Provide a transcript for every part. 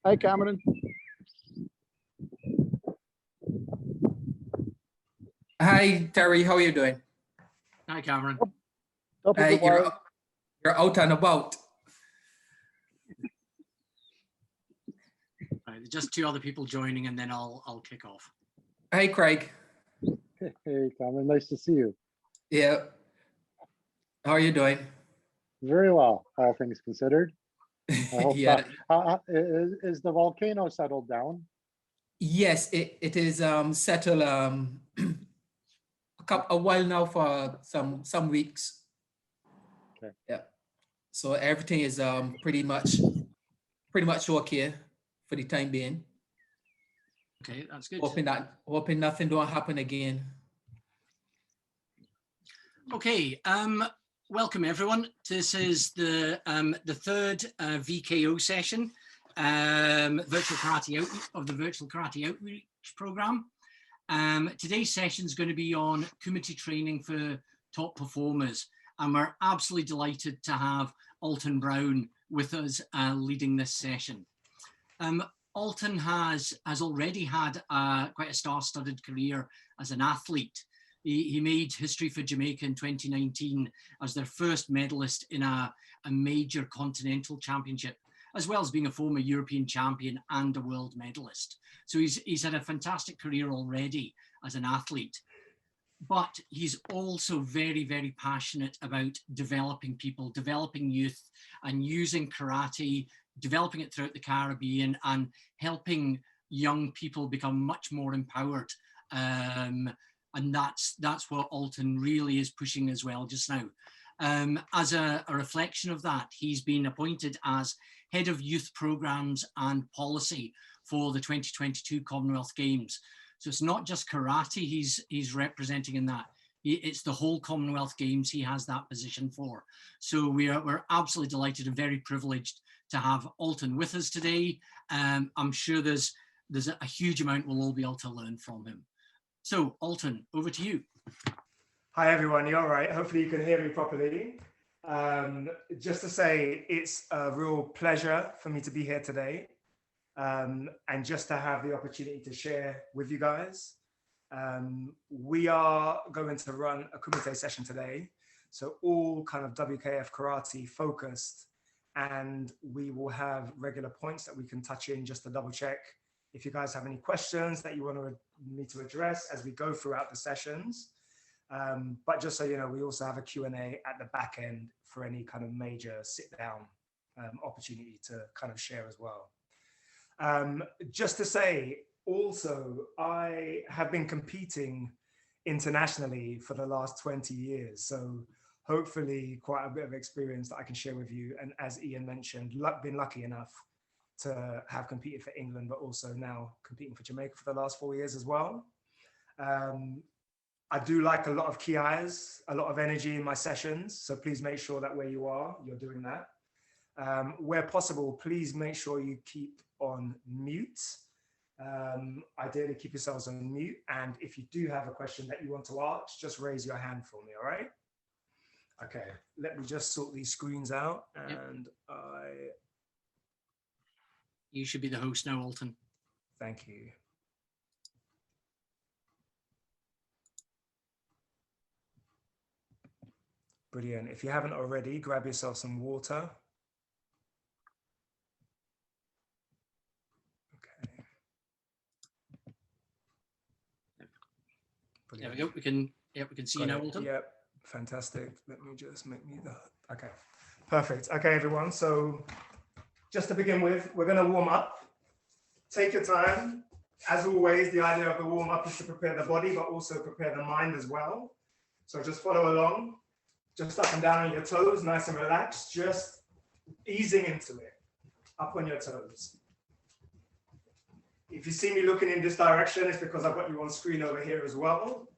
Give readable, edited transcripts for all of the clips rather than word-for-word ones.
Hi, Cameron. Hi, Terry. How are you doing? Hi, Cameron. Top of the wire. You're out and about. Right, just two other people joining, and then I'll kick off. Hey, Craig. Hey, Cameron. Nice to see you. Yeah. How are you doing? Very well, all things considered. I hope Yeah. is the volcano settled down? Yes, it is settled a while now for some weeks. Okay. Yeah. So everything is pretty much okay for the time being. Okay, that's good. Hoping nothing don't happen again. Okay, welcome everyone. This is the third VKO session, virtual karate outreach program. Today's session is going to be on Kumite training for top performers, and we're absolutely delighted to have Alton Brown with us leading this session. Alton has already had quite a star-studded career as an athlete. He made history for Jamaica in 2019 as their first medalist in a major continental championship, as well as being a former European champion and a world medalist. So he's had a fantastic career already as an athlete. But he's also very, very passionate about developing people, developing youth, and using karate, developing it throughout the Caribbean, and helping young people become much more empowered. And that's what Alton really is pushing as well just now. As a reflection of that, he's been appointed as Head of Youth Programs and Policy for the 2022 Commonwealth Games. So it's not just karate he's representing in that. It's the whole Commonwealth Games he has that position for. So we're absolutely delighted and very privileged to have Alton with us today. I'm sure there's a huge amount we'll all be able to learn from him. So Alton, over to you. Hi everyone, you all right? Hopefully you can hear me properly. Just to say, it's a real pleasure for me to be here today. And just to have the opportunity to share with you guys. We are going to run a Kumite session today. So all kind of WKF karate focused, and we will have regular points that we can touch in just to double check if you guys have any questions that you want me to address as we go throughout the sessions. But just so you know, we also have a Q&A at the back end for any kind of major sit down opportunity to kind of share as well. Just to say, also, I have been competing internationally for the last 20 years. So hopefully quite a bit of experience that I can share with you. And as Ian mentioned, been lucky enough to have competed for England, but also now competing for Jamaica for the last 4 years as well. I do like a lot of ki-is, a lot of energy in my sessions. So please make sure that where you are, you're doing that. Where possible, please make sure you keep on mute. Ideally keep yourselves on mute. And if you do have a question that you want to ask, just raise your hand for me, all right? Okay, let me just sort these screens out and You should be the host now, Alton. Thank you. Brilliant. If you haven't already, grab yourself some water. Okay. Brilliant. There we go. We can see you now, Alton. Yep. Fantastic. Let me just make me the. Okay. Perfect. Okay, everyone. So just to begin with, we're going to warm up. Take your time. As always, the idea of the warm up is to prepare the body, but also prepare the mind as well. So just follow along. Just up and down on your toes, nice and relaxed, just easing into it, up on your toes. If you see me looking in this direction, it's because I've got you on screen over here as well.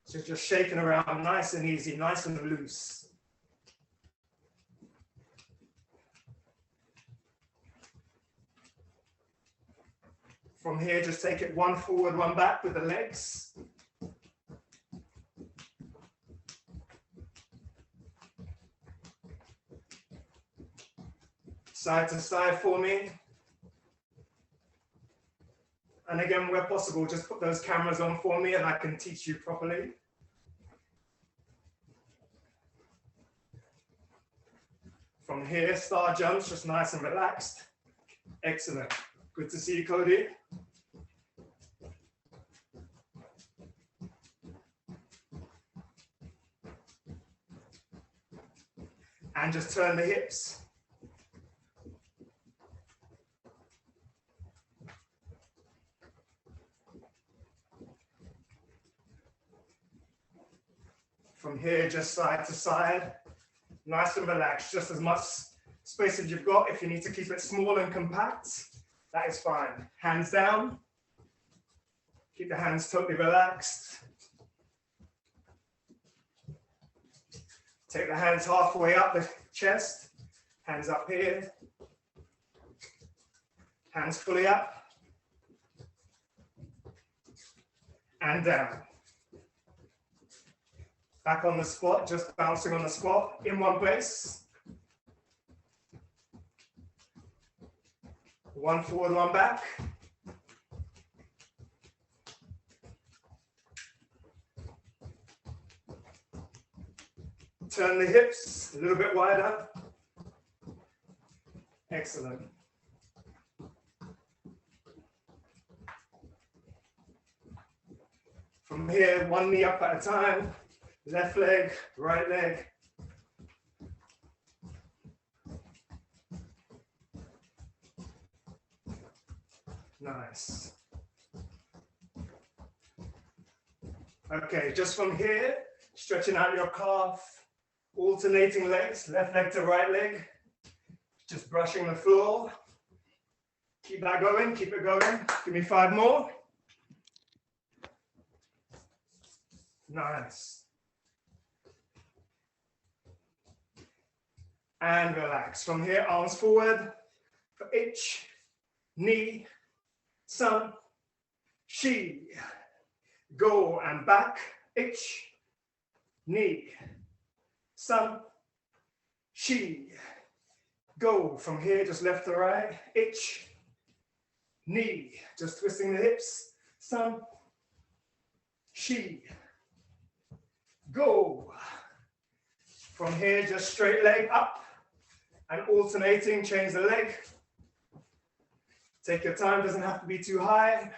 So just shaking around nice and easy, nice and loose. From here, just take it one forward, one back with the legs. side to side for me. And again, where possible, just put those cameras on for me and I can teach you properly. From here, star jumps, just nice and relaxed. Excellent. Good to see you, Cody. And just turn the hips. From here, just side to side. Nice and relaxed, just as much space as you've got. If you need to keep it small and compact, that is fine. Hands down. Keep the hands totally relaxed. Take the hands halfway up the chest. Hands up here. Hands fully up. And down. Back on the squat, just bouncing on the squat in one place. One forward, one back. Turn the hips a little bit wider. Excellent. From here, one knee up at a time. Left leg, right leg. Nice. Okay, just from here, stretching out your calf, alternating legs, left leg to right leg, just brushing the floor. Keep that going, keep it going. Give me 5 more. Nice. And relax. From here, arms forward for ich, knee, sun, she. Go and back, ich, knee, sun, she. Go from here, just left to right, ich, knee, just twisting the hips, sun, she. Go. From here, just straight leg up and alternating, change the leg. Take your time, doesn't have to be too high,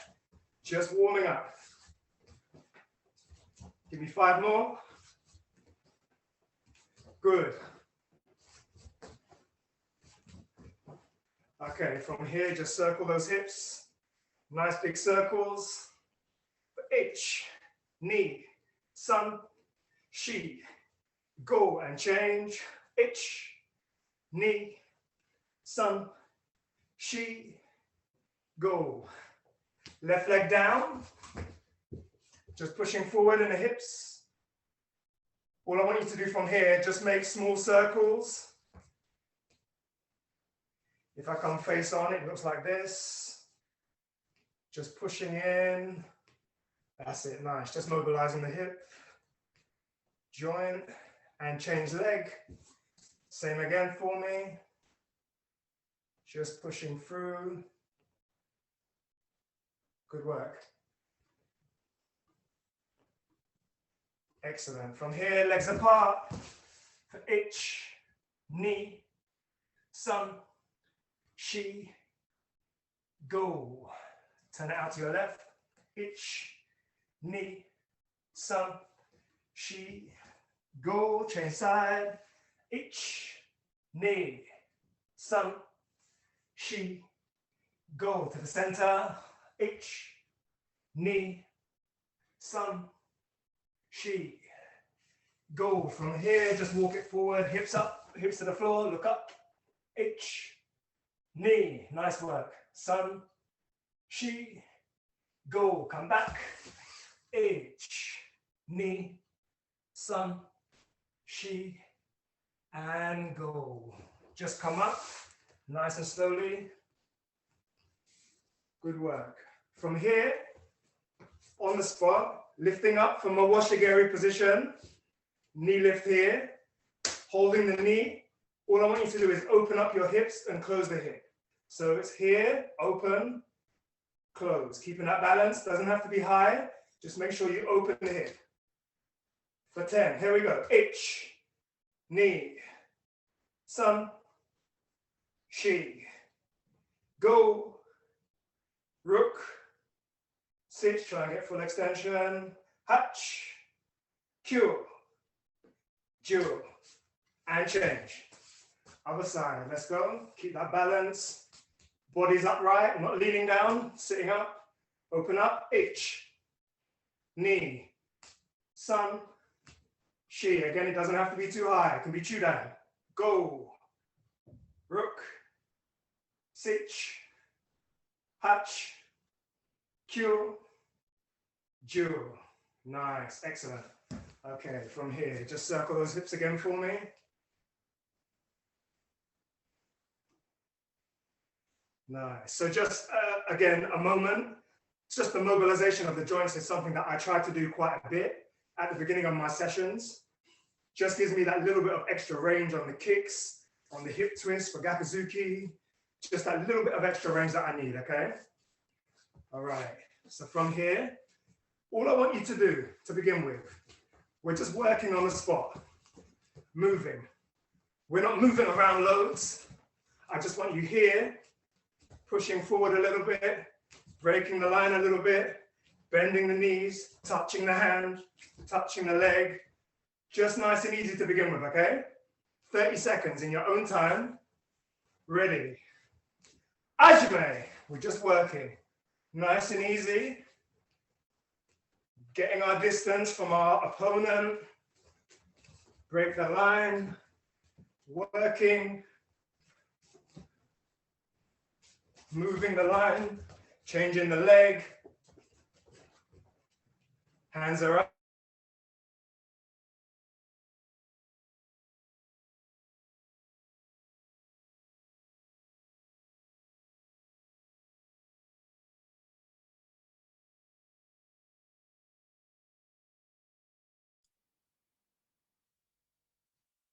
just warming up. Give me 5 more. Good. Okay, from here, just circle those hips. Nice big circles. H, knee, sun, she. Go and change. H, knee, sun, she. Go. Left leg down. Just pushing forward in the hips. All I want you to do from here, just make small circles. If I come face on, it looks like this. Just pushing in. That's it, nice. Just mobilizing the hip. Joint and change leg. Same again for me. Just pushing through. Good work. Excellent. From here, legs apart. For ich, knee, sun, she, go. Turn it out to your left. Ich, knee, sun, she, go. Change side. Ich, knee, sun, she, go. To the center. Ich, knee, sun, she. Go. From here, just walk it forward, hips up, hips to the floor, look up. Ich, knee, nice work. Sun, she, go. Come back. Ich, knee, sun, she, and go. Just come up, nice and slowly. Good work. From here, on the spot, lifting up from a washigiri position, knee lift here, holding the knee, All I want you to do is open up your hips and close the hip. So it's here, open, close. Keeping that balance, doesn't have to be high. Just make sure you open the hip. For 10, here we go. H, knee, sun, she, go, rook, sit, try and get full extension, hatch, Q, Jew, and change. Other side, let's go. Keep that balance. Body's upright, not leaning down, sitting up. Open up, H, knee, sun, she. Again, it doesn't have to be too high. It can be too down. Go, rook, sitch, hatch, Q, Jew. Nice, excellent. Okay, from here, just circle those hips again for me. Nice. So just, again, a moment. It's just the mobilization of the joints is something that I try to do quite a bit at the beginning of my sessions. Just gives me that little bit of extra range on the kicks, on the hip twist for Gakuzuki. Just that little bit of extra range that I need, okay? All right. So from here, all I want you to do to begin with, we're just working on the spot, moving. We're not moving around loads. I just want you here, pushing forward a little bit, breaking the line a little bit, bending the knees, touching the hand, touching the leg. Just nice and easy to begin with, okay? 30 seconds in your own time. Ready. Ajime, we're just working. Nice and easy. Getting our distance from our opponent. Break the line. Working. Moving the line. Changing the leg. Hands are up.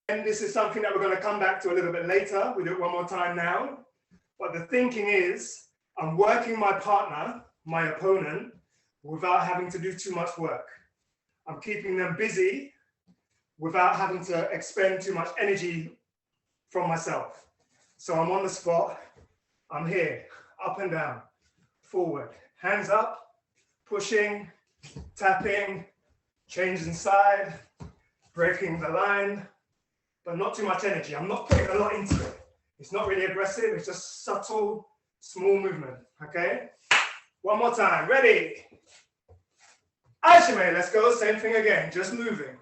And this is something that we're going to come back to a little bit later. We'll do it one more time now. But the thinking is, I'm working my partner, my opponent, without having to do too much work. I'm keeping them busy without having to expend too much energy from myself. So I'm on the spot. I'm here, up and down, forward, hands up, pushing, tapping, changing side, breaking the line, but not too much energy. I'm not putting a lot into it. It's not really aggressive. It's just subtle, small movement, okay? One more time, ready? Ashime, let's go, same thing again, just moving.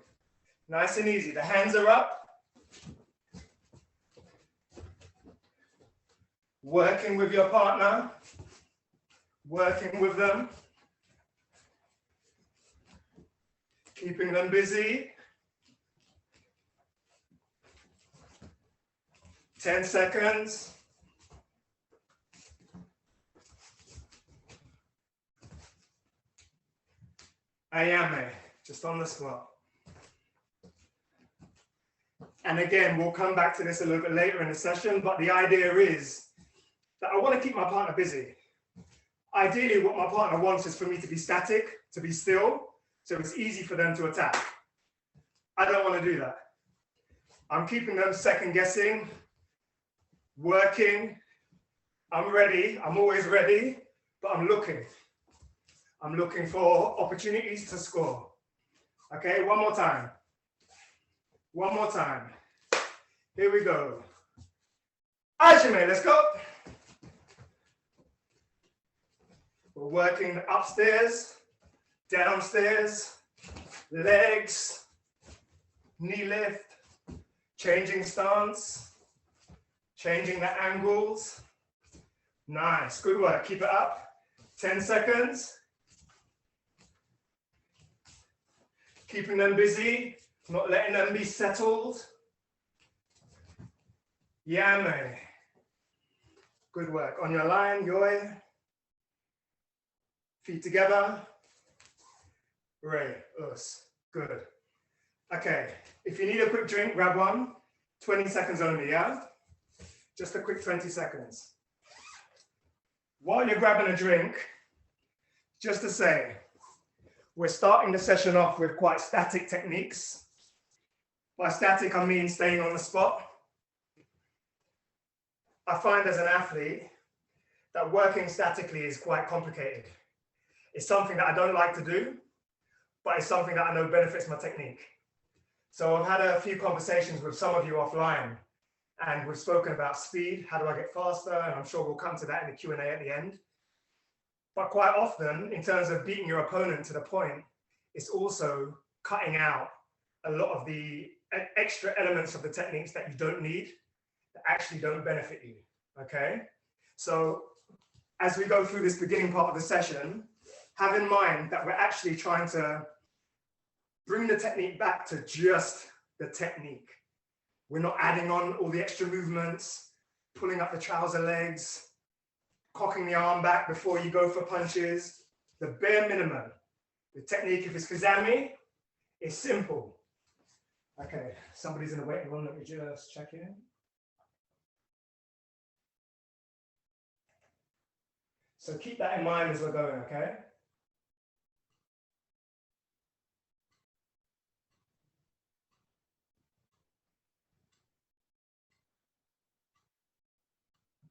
Nice and easy, the hands are up. Working with your partner, working with them. Keeping them busy. 10 seconds. Ayame, just on the spot. And again, we'll come back to this a little bit later in the session, but the idea is that I want to keep my partner busy. Ideally, what my partner wants is for me to be static, to be still, so it's easy for them to attack. I don't want to do that. I'm keeping them second guessing, working. I'm ready. I'm always ready, but I'm looking. I'm looking for opportunities to score. Okay, one more time. One more time. Here we go. Ajime, let's go. We're working upstairs, downstairs, legs, knee lift, changing stance, changing the angles. Nice, good work, keep it up. 10 seconds. Keeping them busy, not letting them be settled. Yame. Good work. On your line, yoi. Feet together. Ray, us. Good. Okay, if you need a quick drink, grab one. 20 seconds only, yeah? Just a quick 20 seconds. While you're grabbing a drink, just to say, we're starting the session off with quite static techniques. By static, I mean staying on the spot. I find as an athlete that working statically is quite complicated. It's something that I don't like to do, but it's something that I know benefits my technique. So I've had a few conversations with some of you offline, and we've spoken about speed, how do I get faster? And I'm sure we'll come to that in the Q&A at the end. But quite often, in terms of beating your opponent to the point, it's also cutting out a lot of the extra elements of the techniques that you don't need, that actually don't benefit you, okay? So as we go through this beginning part of the session, have in mind that we're actually trying to bring the technique back to just the technique. We're not adding on all the extra movements, pulling up the trouser legs, cocking the arm back before you go for punches. The bare minimum. The technique, if it's Kizami, is simple. Okay, somebody's in the waiting room. Let me just check in. So keep that in mind as we're going, okay?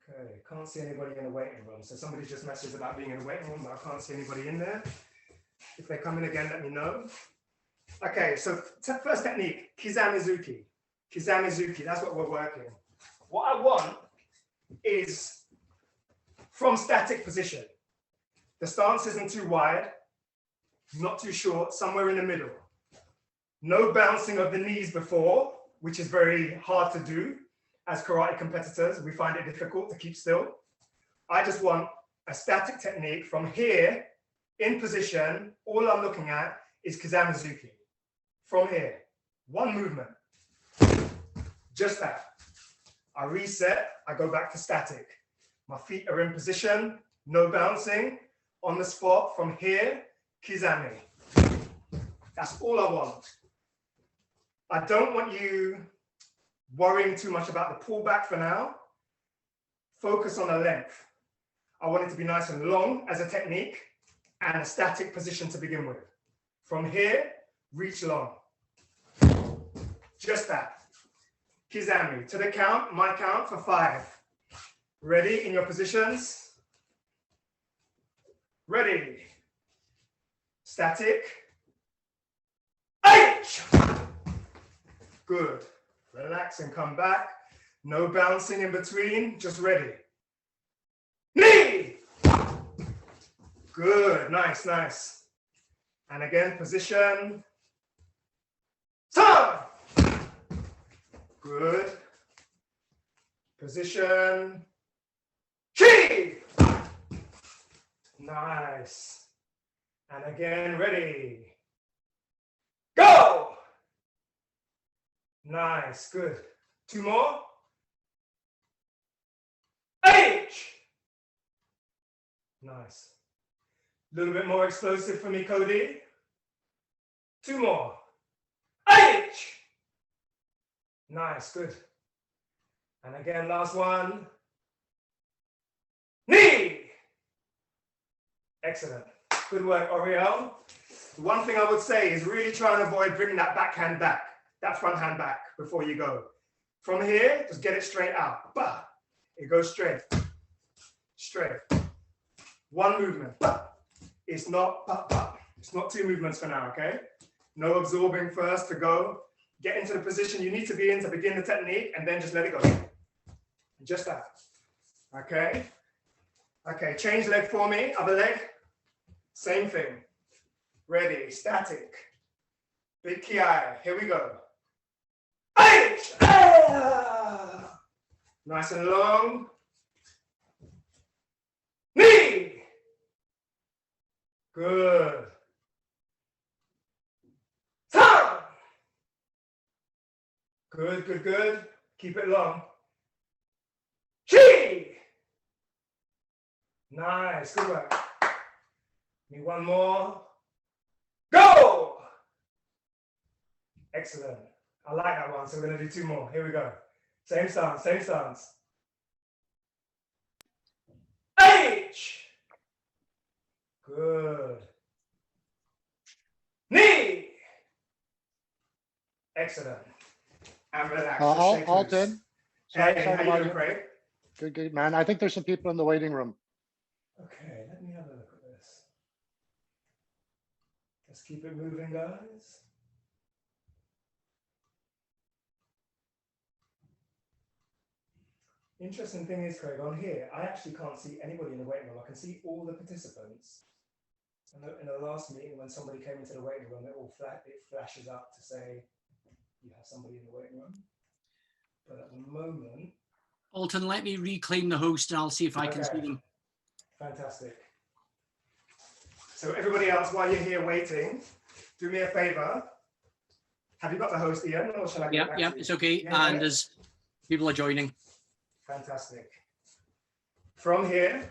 Okay, can't see anybody in the waiting room. So somebody just messaged about being in the waiting room, but I can't see anybody in there. If they come in again, let me know. Okay, so first technique, Kizamizuki. Kizamizuki, that's what we're working. What I want is from static position. The stance isn't too wide, not too short, somewhere in the middle. No bouncing of the knees before, which is very hard to do. As karate competitors, we find it difficult to keep still. I just want a static technique from here, in position. All I'm looking at is Kizamizuki. From here, one movement. Just that. I reset, I go back to static. My feet are in position, no bouncing, on the spot, from here, Kizami. That's all I want. I don't want you worrying too much about the pullback for now. Focus on the length. I want it to be nice and long as a technique and a static position to begin with. From here, reach long. Just that. Kizami. To the count, my count for 5. Ready in your positions? Ready. Static. H. Good. Relax and come back. No bouncing in between, just ready. Knee! Good, nice, nice. And again, position. Turn! Good. Position. Chi! Nice. And again, ready. Go! Nice, good. 2 more. H. Nice. A little bit more explosive for me, Cody. 2 more. H. Nice, good. And again, last one. Knee. Excellent. Good work, Oriel. The one thing I would say is really try and avoid bringing that backhand back. That front hand back before you go. From here, just get it straight out. Bah. It goes straight. Straight. One movement. Bah. It's not bah, bah. It's not 2 movements for now, okay? No absorbing first to go. Get into the position you need to be in to begin the technique and then just let it go. Just that. Okay? Okay, change leg for me. Other leg. Same thing. Ready, static. Big ki. Here we go. H. Ah. Nice and long. Knee. Good. Turn. Good, good, good. Keep it long. Chi. Nice, good work. Need one more. Go. Excellent. I like that one. So we're going to do 2 more. Here we go. Same stance, same stance. H. Good. Knee. Excellent. And relax. Just shake loose. Alton. Sorry, Hey, sorry how about you you. doing, Craig? Good, good, man. I think there's some people in the waiting room. Okay, let me have a look at this. Let's keep it moving, guys. Interesting thing is, Craig, on here, I actually can't see anybody in the waiting room. I can see all the participants. And in the last meeting, when somebody came into the waiting room, it flashes up to say you have somebody in the waiting room. But at the moment, Alton, let me reclaim the host and I'll see if I can see them. Fantastic. So everybody else, while you're here waiting, do me a favor. Have you got the host, Ian, or shall I get back to you? It's okay. Yeah, And as people are joining. Fantastic. From here,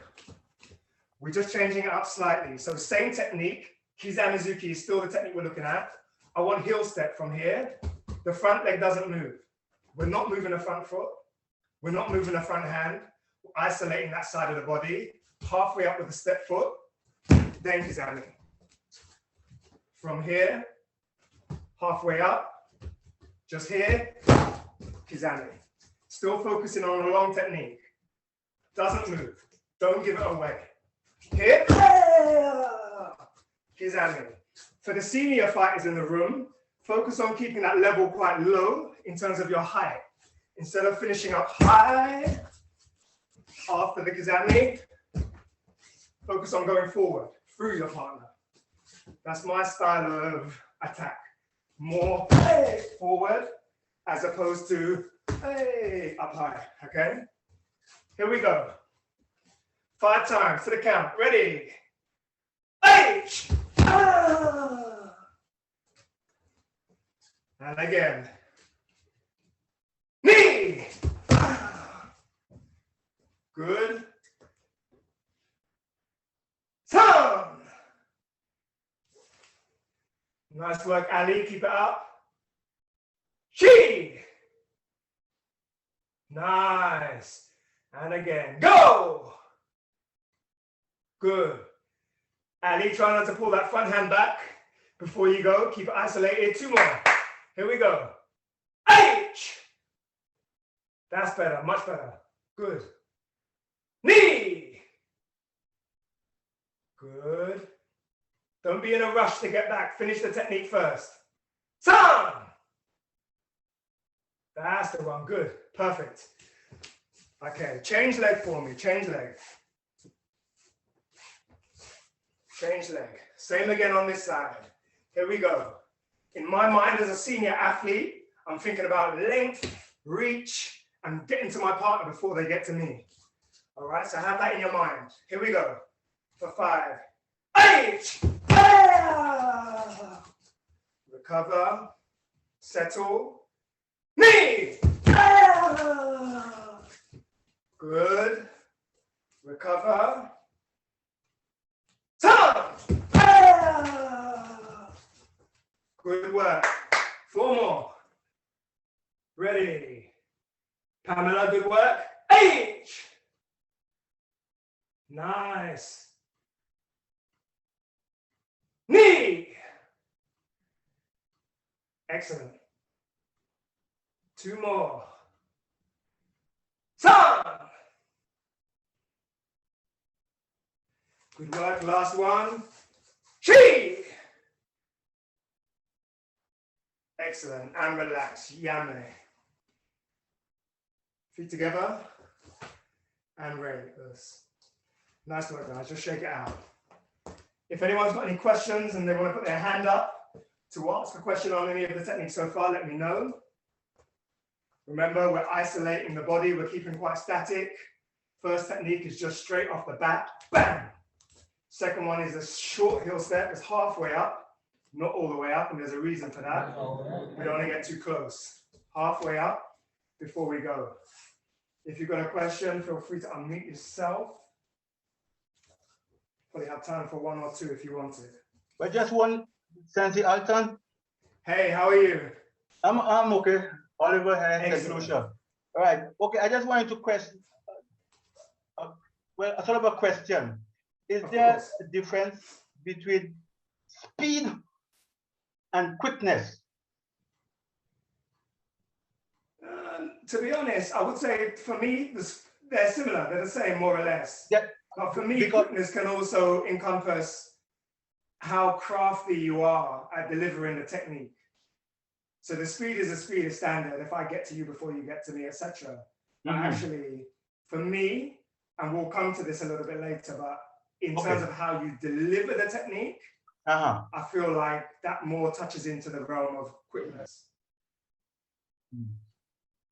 we're just changing it up slightly. So same technique. Kizamizuki is still the technique we're looking at. I want heel step from here. The front leg doesn't move. We're not moving the front foot. We're not moving the front hand. We're isolating that side of the body. Halfway up with the step foot. Then Kizami. From here, halfway up. Just here, Kizami. Still focusing on a long technique. Doesn't move. Don't give it away. Here, Kizami. For the senior fighters in the room, focus on keeping that level quite low in terms of your height. Instead of finishing up high after the Kizami, focus on going forward through your partner. That's my style of attack. More forward as opposed to up high, okay? Here we go. 5 times to the count. Ready? H. And again. Knee. Good. Turn. Nice work, Ali. Keep it up. Chi. Nice. And again. Go. Good. Ali, try not to pull that front hand back before you go. Keep it isolated. 2 more. Here we go. H. That's better. Much better. Good. Knee. Good. Don't be in a rush to get back. Finish the technique first. Turn. That's the one. Good. Perfect. Okay. Change leg for me. Change leg. Change leg. Same again on this side. Here we go. In my mind as a senior athlete, I'm thinking about length, reach, and getting to my partner before they get to me. All right, so have that in your mind. Here we go. For 5. 8. Recover. Settle. Knee. Good. Recover. Turn. Good work. 4 more. Ready. Pamela, good work. H. Nice. Knee. Excellent. 2 more. Turn. Good work. Last one. Chi. Excellent. And relax. Yame. Feet together. And raise. Nice work, guys. Just shake it out. If anyone's got any questions and they want to put their hand up to ask a question on any of the techniques so far, let me know. Remember, we're isolating the body. We're keeping quite static. First technique is just straight off the bat. Bang! Second one is a short heel step. It's halfway up, not all the way up, and there's a reason for that. We don't want to get too close. Halfway up before we go. If you've got a question, feel free to unmute yourself. Probably have time for 1 or 2 if you want to. But just one, Sensei Alton. Hey, how are you? I'm okay. Oliver has the Excellent. closure. All right. Okay. I just wanted to question. Well, a sort of a question. Is Of there course. a difference between speed and quickness? To be honest, I would say for me, they're similar. They're the same, more or less. Yeah. But for me, Because- quickness can also encompass how crafty you are at delivering the technique. So the speed is a speed is standard. If I get to you before you get to me, etc. But Mhm. actually, for me, and we'll come to this a little bit later, but in Okay. terms of how you deliver the technique, Uh-huh. I feel like that more touches into the realm of quickness.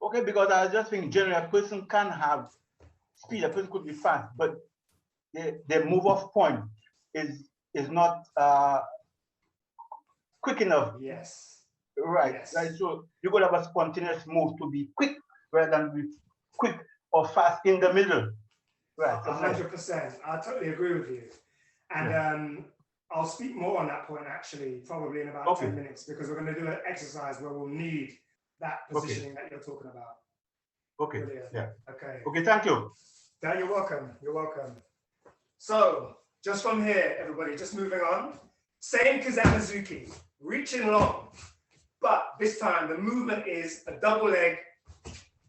Okay, because I just think generally a person can have speed, a person could be fast, but the move off point is not quick enough. Yes. Right. Yes. Right. So you could have a spontaneous move to be quick rather than be quick or fast in the middle. Right. something like that. 100%. I totally agree with you. And I'll speak more on that point actually, probably in about Okay. 10 minutes, because we're going to do an exercise where we'll need that positioning that you're talking about. Okay. Brilliant. Yeah. Okay. Okay. Thank you. Yeah, you're welcome. You're welcome. So just from here, everybody, just moving on. Same Kizamazuki, reaching long, but this time the movement is a double leg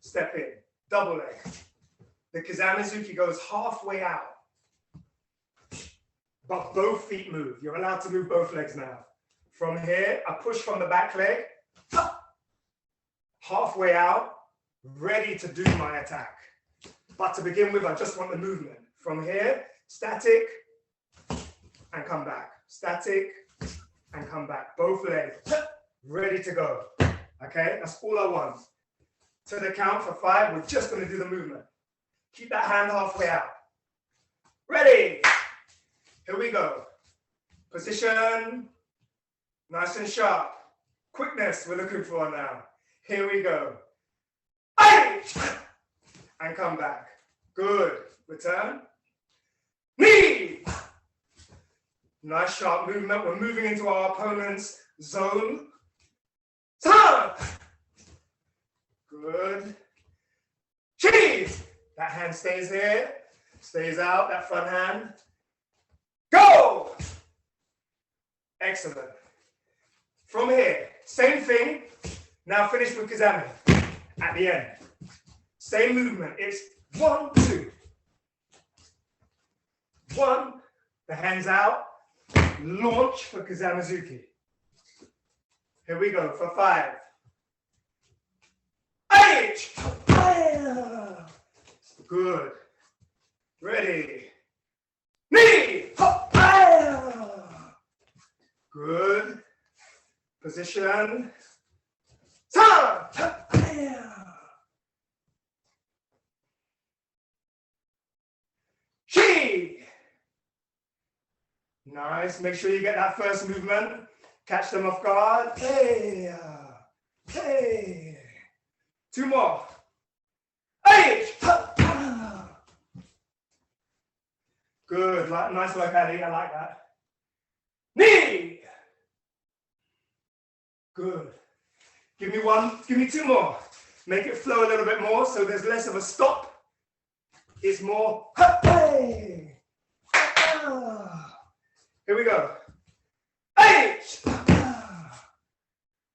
step in, double leg. The Kizamazuki goes halfway out, but both feet move. You're allowed to move both legs now. From here, a push from the back leg, halfway out, ready to do my attack. But to begin with, I just want the movement. From here, static, and come back. Static, and come back. Both legs, ready to go. Okay, that's all I want. To the count for 5, we're just gonna do the movement. Keep that hand halfway out. Ready? Here we go. Position, nice and sharp. Quickness we're looking for now. Here we go. Aye! And come back. Good. Return. Knee! Nice sharp movement. We're moving into our opponent's zone. Turn! Good. Cheese! That hand stays here. Stays out, that front hand. Go! Excellent. From here, same thing. Now finish with Kizami at the end. Same movement. It's 1, 2. 1, the hands out. Launch for Kizamazuki. Here we go for 5. H! Good. Ready. Knee! Good. Position. Turn! Chi! Nice. Make sure you get that first movement. Catch them off guard. Hey. Hey. 2 more. H! Good. Nice work, Ali. I like that. Knee! Good. Give me 1. Give me 2 more. Make it flow a little bit more so there's less of a stop. It's more. Hey! Here we go. H!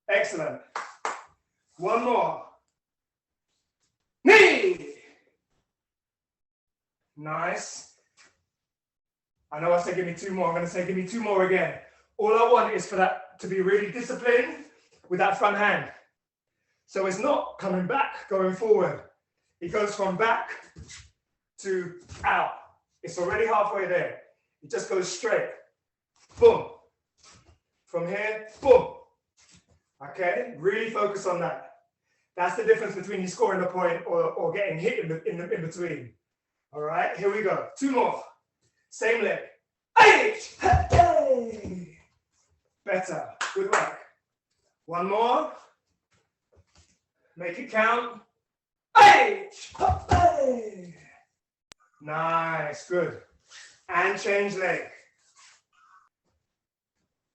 Excellent. 1 more. Knee! Nice. I know I said give me 2 more. I'm going to say give me 2 more again. All I want is for that to be really disciplined with that front hand. So it's not coming back, going forward. It goes from back to out. It's already halfway there. It just goes straight. Boom. From here, boom. Okay, really focus on that. That's the difference between you scoring a point or getting hit in between. All right, here we go. 2 more. Same leg. H! Hey! Better. Good work. 1 more. Make it count. H! Hey! Nice. Good. And change leg.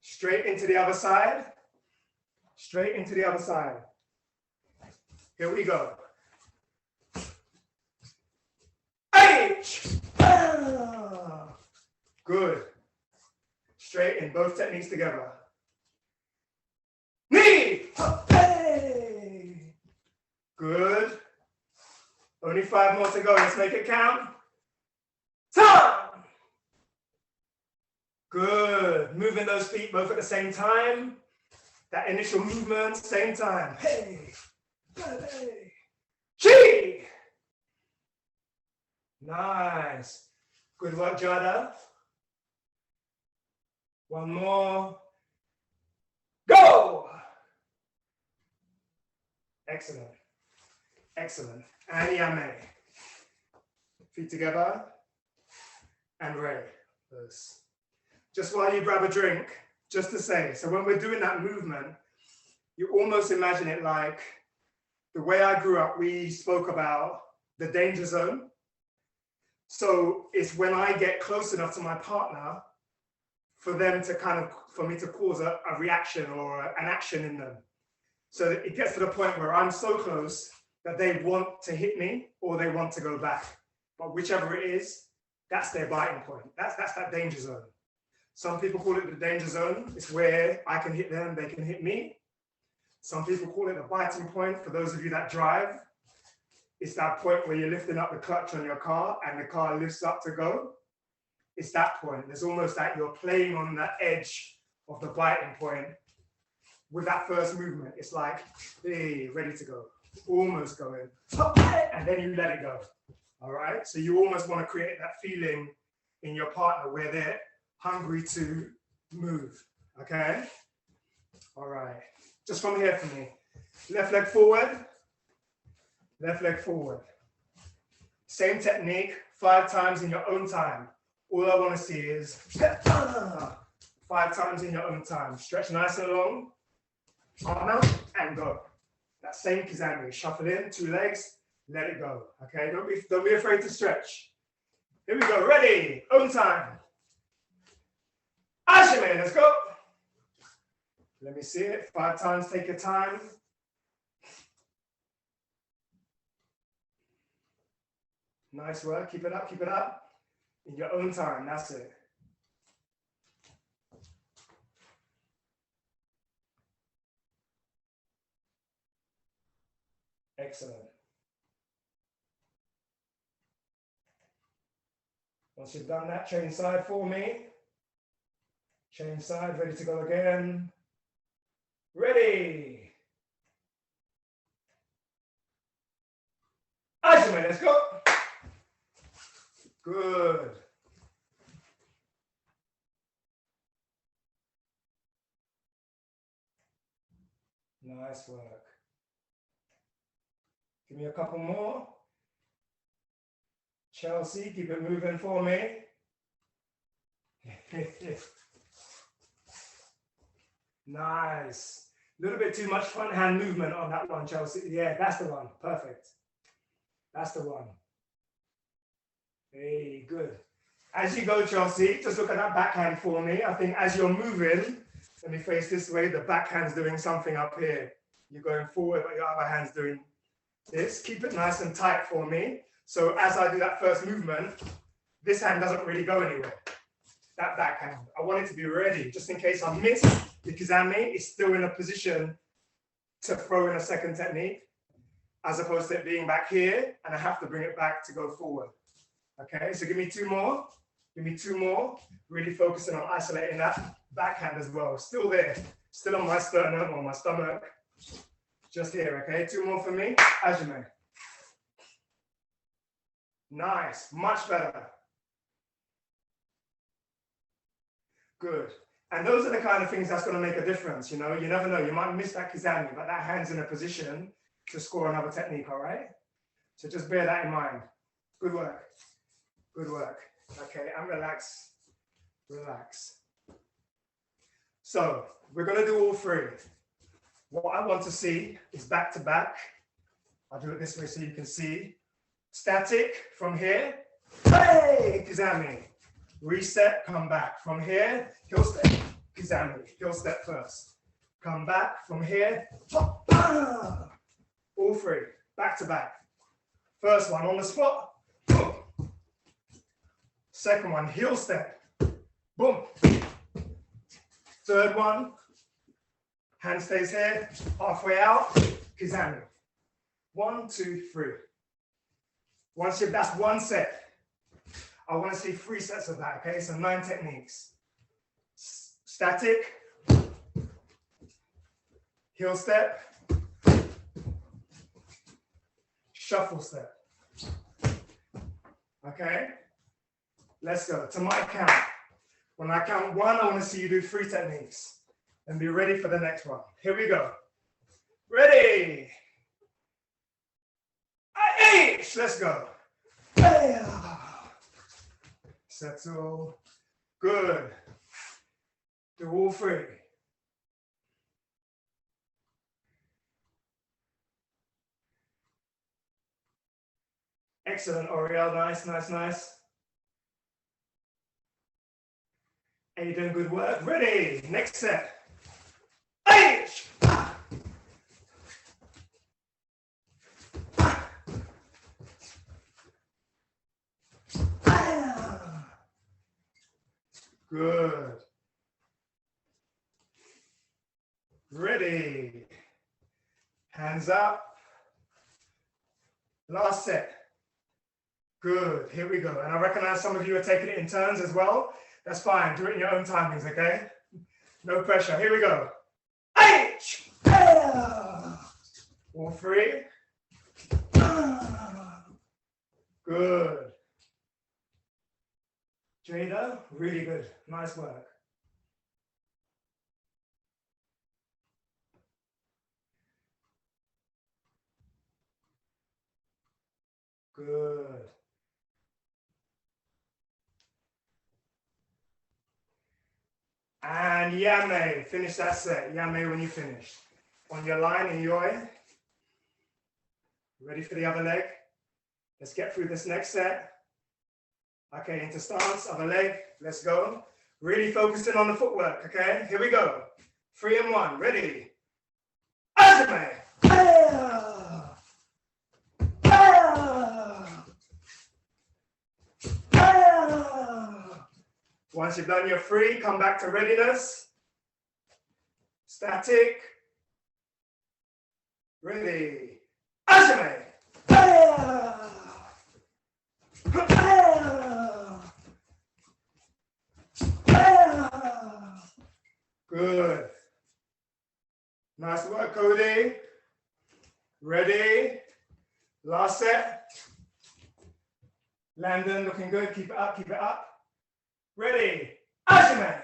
Straight into the other side. straight into the other side. Here we go. H. Good. Straight in, both techniques together. Knee. Hey. Good. Only 5 more to go. Let's make it count. Turn. Good. Moving those feet both at the same time. That initial movement, same time. Hey. Hey. Chi. Nice. Good work, Jada. One more. Go. Excellent. Excellent. And Yame. Feet together. And Ray. Just while you grab a drink, just to say, so when we're doing that movement, you almost imagine it like the way I grew up, we spoke about the danger zone. So it's when I get close enough to my partner for them to for me to cause a reaction or an action in them. So that it gets to the point where I'm so close that they want to hit me or they want to go back. But whichever it is, that's their biting point. That's that danger zone. Some people call it the danger zone. It's where I can hit them, they can hit me. Some people call it the biting point. For those of you that drive, it's that point where you're lifting up the clutch on your car and the car lifts up to go. It's that point. There's almost like you're playing on that edge of the biting point with that first movement. It's like, hey, ready to go, almost going, and then you let it go. All right. So you almost want to create that feeling in your partner where they're hungry to move. Okay. All right. Just from here for me. Left leg forward. Left leg forward. Same technique, 5 times in your own time. All I want to see is 5 times in your own time. Stretch nice and long. Arm out and go. That same kizami. Shuffle in, 2 legs, let it go. Okay, don't be afraid to stretch. Here we go. Ready? Own time. Ashime, let's go. Let me see it. 5 times, take your time. Nice work. Keep it up, keep it up. In your own time, that's it. Excellent. Once you've done that, change side for me. Change side, ready to go again. Ready. Ashime, let's go. Good. Nice work. Give me a couple more. Chelsea, keep it moving for me. Nice. A little bit too much front hand movement on that one, Chelsea. Yeah, that's the one. Perfect. That's the one. Hey, good. As you go, Chelsea, just look at that backhand for me. I think as you're moving, let me face this way, the backhand's doing something up here. You're going forward, but your other hand's doing this. Keep it nice and tight for me. So as I do that first movement, this hand doesn't really go anywhere. That backhand, I want it to be ready, just in case I miss the kizami, it's still in a position to throw in a second technique, as opposed to it being back here, and I have to bring it back to go forward. Okay, so give me 2 more. Give me 2 more. Really focusing on isolating that backhand as well. Still there, still on my sternum or my stomach. Just here, okay? 2 more for me. Ajime. Nice, much better. Good. And those are the kind of things that's going to make a difference. You know, you never know. You might miss that kizami, but that hand's in a position to score another technique, all right? So just bear that in mind. Good work. Good work. Okay, and relax. Relax. So we're going to do all 3. What I want to see is back to back. I'll do it this way so you can see. Static from here. Hey, kizami. Reset, come back. From here, heel step, kizami. Heel step first. Come back from here. All three, back to back. First one on the spot. Boom. Second one, heel step. Boom. Third one, hand stays here, halfway out, kizami. 1, 2, 3. That's one set. I want to see 3 sets of that, okay? So 9 techniques. Static, heel step, shuffle step. Okay? Let's go. To my count. When I count 1, I want to see you do 3 techniques. And be ready for the next one. Here we go. Ready? Let's go. Settle. Good. Do all 3. Excellent, Oriel. Nice, nice, nice. Aiden, good work. Ready. Next set. Good. Ready. Hands up. Last set. Good. Here we go. And I recognize some of you are taking it in turns as well. That's fine. Do it in your own timings, okay? No pressure. Here we go. All 3. Good. Jada, really good. Nice work. Good. And Yame, finish that set. Yame when you finish. On your line in Yoi. Ready for the other leg? Let's get through this next set. Okay, into stance, other leg. Let's go. Really focusing on the footwork, okay? Here we go. 3 and 1, ready. Ajime. Once you've done your 3, come back to readiness. Static. Ready. Ajime. Good. Nice work, Cody. Ready. Last set. Landon, looking good. Keep it up, keep it up. Ready. Ajime.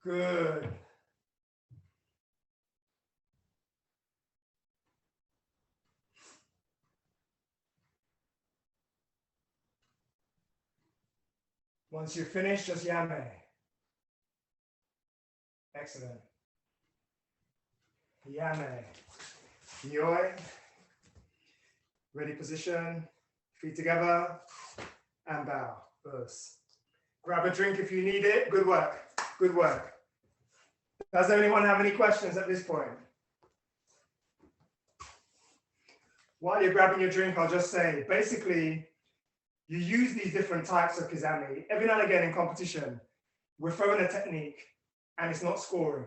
Good. Once you finish, just Yame. Excellent. Yame. Yoi. Ready position. Feet together. And bow. Burst. Grab a drink if you need it. Good work. Good work. Does anyone have any questions at this point? While you're grabbing your drink, I'll just say, basically, you use these different types of kizami. Every now and again in competition, we're throwing a technique and it's not scoring.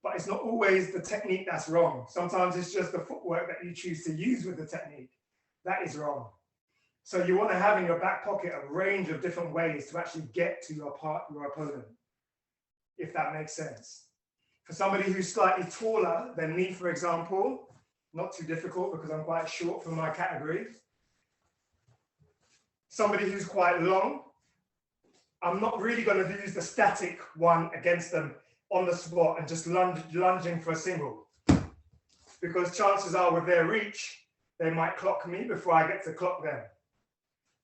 But it's not always the technique that's wrong. Sometimes it's just the footwork that you choose to use with the technique. That is wrong. So you want to have in your back pocket a range of different ways to actually get to your opponent, if that makes sense. For somebody who's slightly taller than me, for example, not too difficult because I'm quite short for my category. Somebody who's quite long, I'm not really going to use the static one against them on the spot and just lunging for a single. Because chances are with their reach, they might clock me before I get to clock them.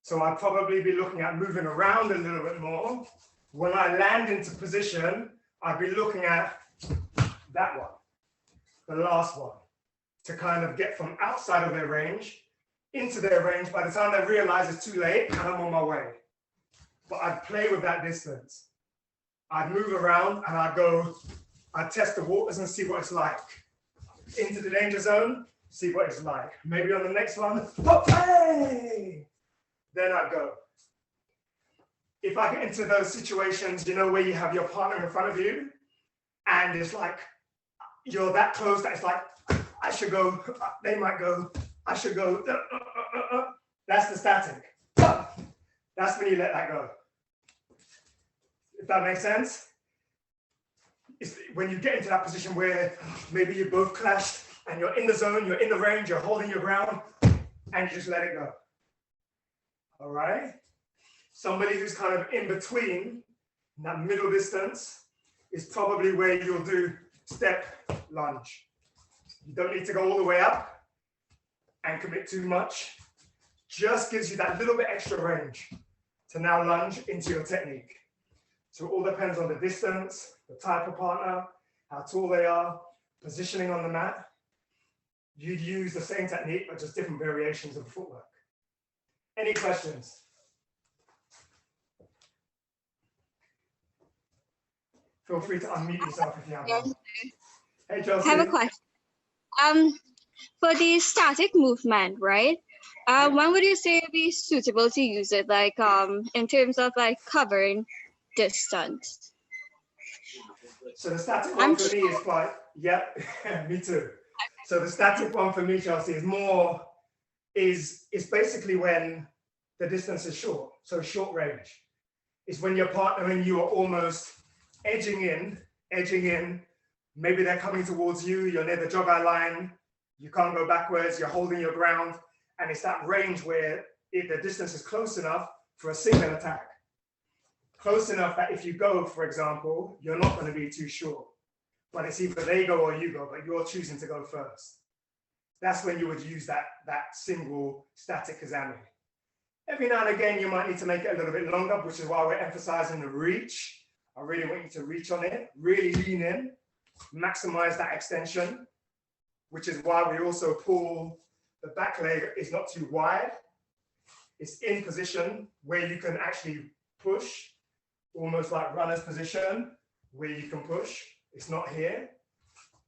So I'll probably be looking at moving around a little bit more. When I land into position, I'll be looking at that one, the last one, to kind of get from outside of their range into their range. By the time they realize it's too late and I'm on my way. But I'd play with that distance. I'd move around and I'd test the waters and see what it's like. Into the danger zone, see what it's like. Maybe on the next one, hop, hey! Then I'd go. If I get into those situations, you know, where you have your partner in front of you and it's like, you're that close that it's like, I should go, they might go, I should go. That's the static. That's when you let that go. If that makes sense. It's when you get into that position where maybe you both clashed and you're in the zone, you're in the range, you're holding your ground, and you just let it go. All right? Somebody who's kind of in between, in that middle distance, is probably where you'll do step lunge. You don't need to go all the way up and commit too much. Just gives you that little bit extra range to now lunge into your technique. So it all depends on the distance, the type of partner, how tall they are, positioning on the mat. You'd use the same technique, but just different variations of footwork. Any questions? Feel free to unmute yourself if you have one. Hey, Chelsea. I have a question. For the static movement, right? When would you say it'd be suitable to use it? Like, in terms of like covering distance. So the static one for me is quite, yeah, me too. So the static one for me, Chelsea, is more, is basically when the distance is short, so short range. It's when your partner and you are almost edging in, maybe they're coming towards you, you're near the jog-out line, you can't go backwards, you're holding your ground, and it's that range where the distance is close enough for a single attack. Close enough that if you go, for example, you're not going to be too short, but it's either they go or you go, but you're choosing to go first. That's when you would use that single static kazami. Every now and again, you might need to make it a little bit longer, which is why we're emphasizing the reach. I really want you to reach on it, really lean in, maximize that extension, which is why we also pull the back leg is not too wide. It's in position where you can actually push, almost like runner's position, where you can push. It's not here,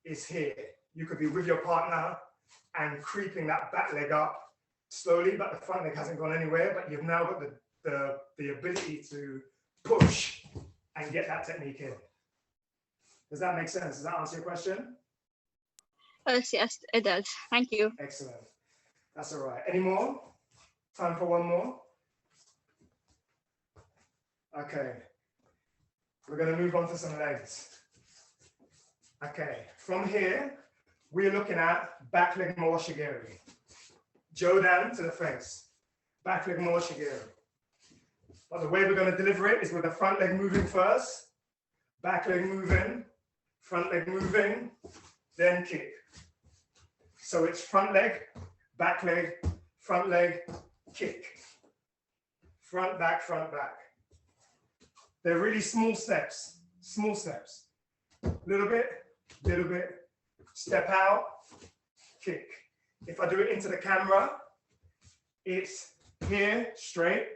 it's here. You could be with your partner and creeping that back leg up slowly, but the front leg hasn't gone anywhere, but you've now got the ability to push and get that technique in. Does that make sense? Does that answer your question? Yes, it does. Thank you. Excellent. That's all right. Any more? Time for one more? Okay. We're going to move on to some legs. Okay. From here, we're looking at back leg moshigiri. Jodan to the face. Back leg moshigiri. But the way we're going to deliver it is with the front leg moving first, back leg moving, front leg moving, then kick. So it's front leg, back leg, front leg, kick. Front, back, front, back. They're really small steps, little bit, step out, kick. If I do it into the camera, it's here, straight,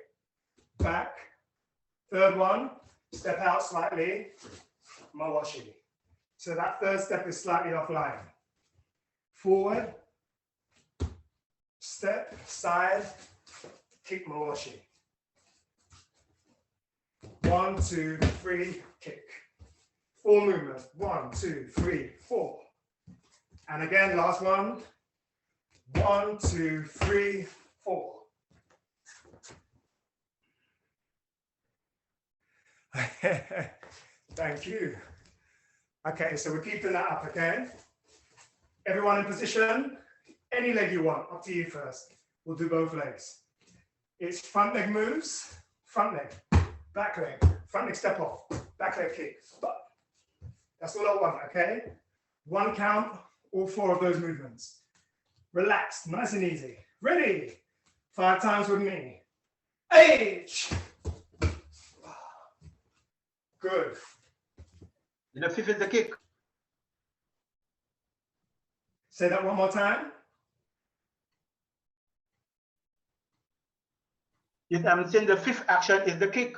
back, third one, step out slightly, mawashi. So that third step is slightly offline. Forward, step, side, kick mawashi. 1, 2, 3, kick. 4 movements. 1, 2, 3, 4. And again, last one. 1, 2, 3, 4. Thank you. Okay, so we're keeping that up, okay? Everyone in position. Any leg you want, up to you first. We'll do both legs. It's front leg moves, front leg, back leg, front leg step off, back leg kick. That's all I want, okay? 1 count, all 4 of those movements. Relaxed, nice and easy. Ready? 5 times with me. H. Good. And the 5th is the kick. Say that one more time. Yes, I'm saying the 5th action is the kick.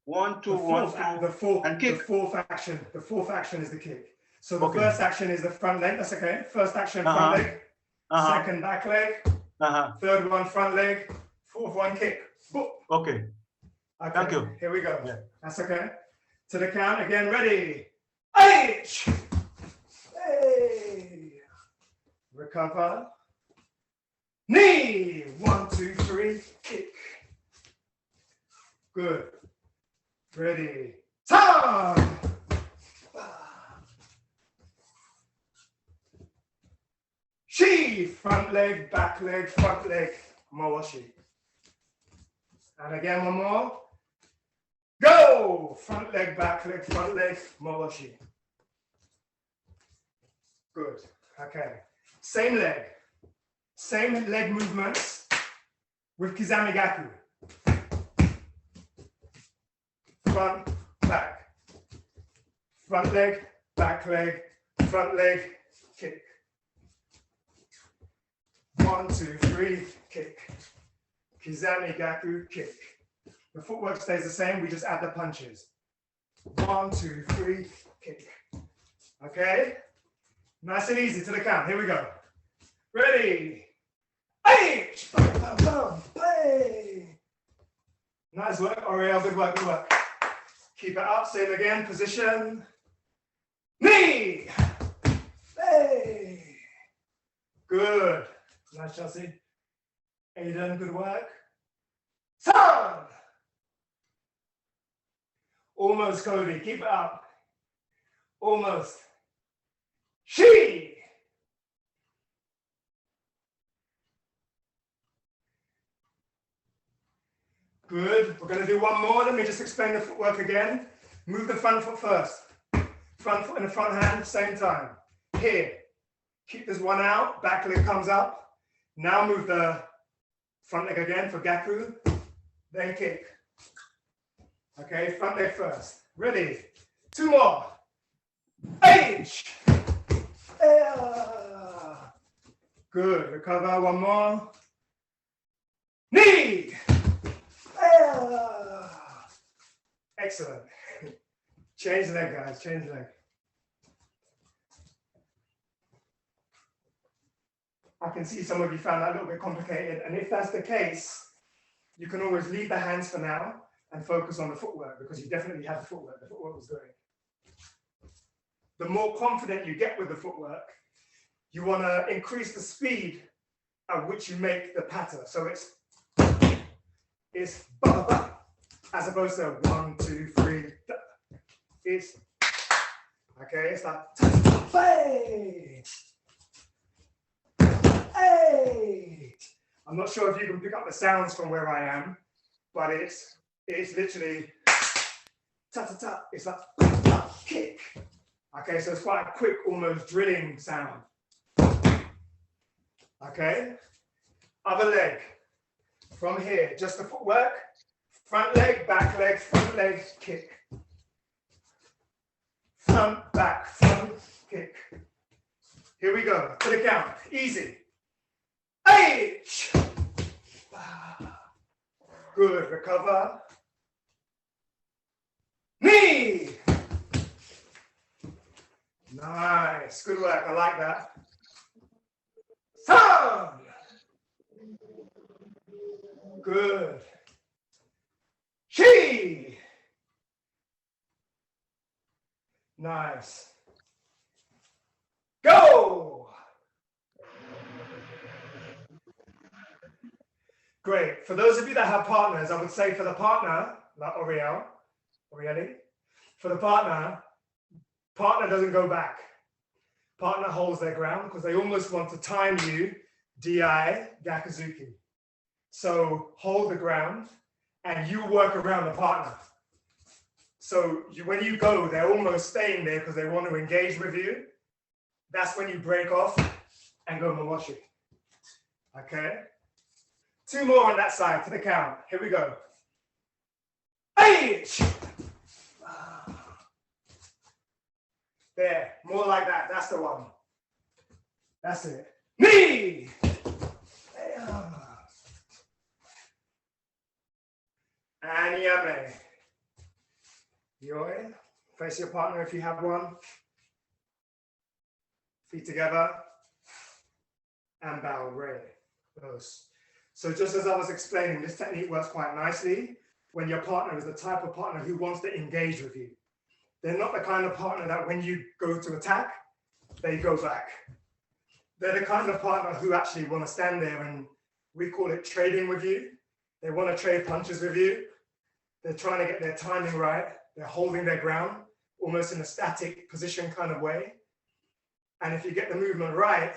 1, 2, The 1, fourth, 2, the fourth, and the kick. fourth action is the kick. So the Okay. first action is the front leg. That's okay. First action, front leg. Second, back leg. Third one, front leg. Fourth one, kick. Boop. Okay. Okay, Thank you. Here we go. Yeah. That's okay. To the count again. Ready. H. Hey. Recover. Knee. 1, 2, 3. Kick. Good. Ready. Time. She. Front leg, back leg, front leg. Mawashi. And again, one more. Go! Front leg, back leg, front leg, mawashi. Good. Okay. Same leg movements with Kizami Gaku. Front, back. Front leg, back leg, front leg, kick. 1, 2, 3, kick. Kizami Gaku, kick. The footwork stays the same, we just add the punches. 1, 2, 3, kick. Okay? Nice and easy to the count. Here we go. Ready? H! Nice work, Oriel. Good work, good work. Keep it up. Same again. Position. Knee! Hey! Good. Nice, Chelsea. Aiden, good work. Son! Almost, Cody. Keep it up. Almost. She! Good. We're going to do one more. Let me just explain the footwork again. Move the front foot first. Front foot in the front hand, same time. Here. Keep this one out. Back leg comes up. Now move the front leg again for Gaku. Then kick. Okay, front leg first. Ready? 2 more. H. Good. Recover. One more. Knee. Excellent. Change leg, guys. Change leg. I can see some of you found that a little bit complicated. And if that's the case, you can always leave the hands for now and focus on the footwork because you definitely have the footwork. The footwork was great. The more confident you get with the footwork, you want to increase the speed at which you make the patter. So it's ba ba as opposed to 1, 2, 3. It's okay. It's like hey, hey. I'm not sure if you can pick up the sounds from where I am, but it's literally ta ta ta. It's like kick. Okay, so it's quite a quick, almost drilling sound. Okay, other leg. From here, just the footwork. Front leg, front leg, kick. Front, back, front, kick. Here we go, to the count, easy. H. Good, recover. Knee. Nice, good work, I like that. Thumb. Good. She. Nice. Go. Great. For those of you that have partners, I would say for the partner, like Orieli, for the partner doesn't go back. Partner holds their ground because they almost want to time you, DI, Gakuzuki. So hold the ground and you work around the partner. So when you go, they're almost staying there because they want to engage with you. That's when you break off and go Mawashi. Okay? 2 more on that side to the count. Here we go. H. There, more like that. That's the one. That's it. Knee. And yame. Yoi. Face your partner if you have one. Feet together. And bow, re. Those. So just as I was explaining, this technique works quite nicely when your partner is the type of partner who wants to engage with you. They're not the kind of partner that when you go to attack, they go back. They're the kind of partner who actually want to stand there and we call it trading with you. They want to trade punches with you. They're trying to get their timing right. They're holding their ground, almost in a static position kind of way. And if you get the movement right,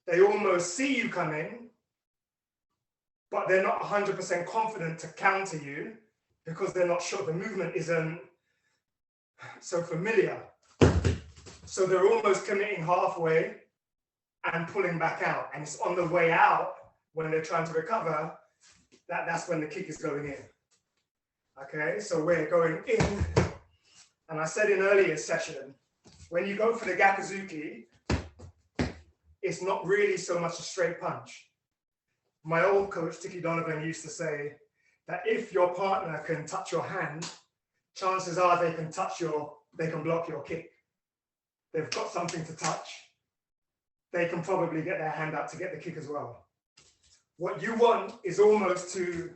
they almost see you coming, but they're not 100% confident to counter you because they're not sure the movement isn't so familiar. So they're almost committing halfway and pulling back out. And it's on the way out when they're trying to recover, that's when the kick is going in. Okay, so we're going in. And I said in earlier session, when you go for the Gakuzuki, it's not really so much a straight punch. My old coach, Tiki Donovan, used to say that if your partner can touch your hand, chances are they can block your kick. They've got something to touch. They can probably get their hand out to get the kick as well. What you want is almost to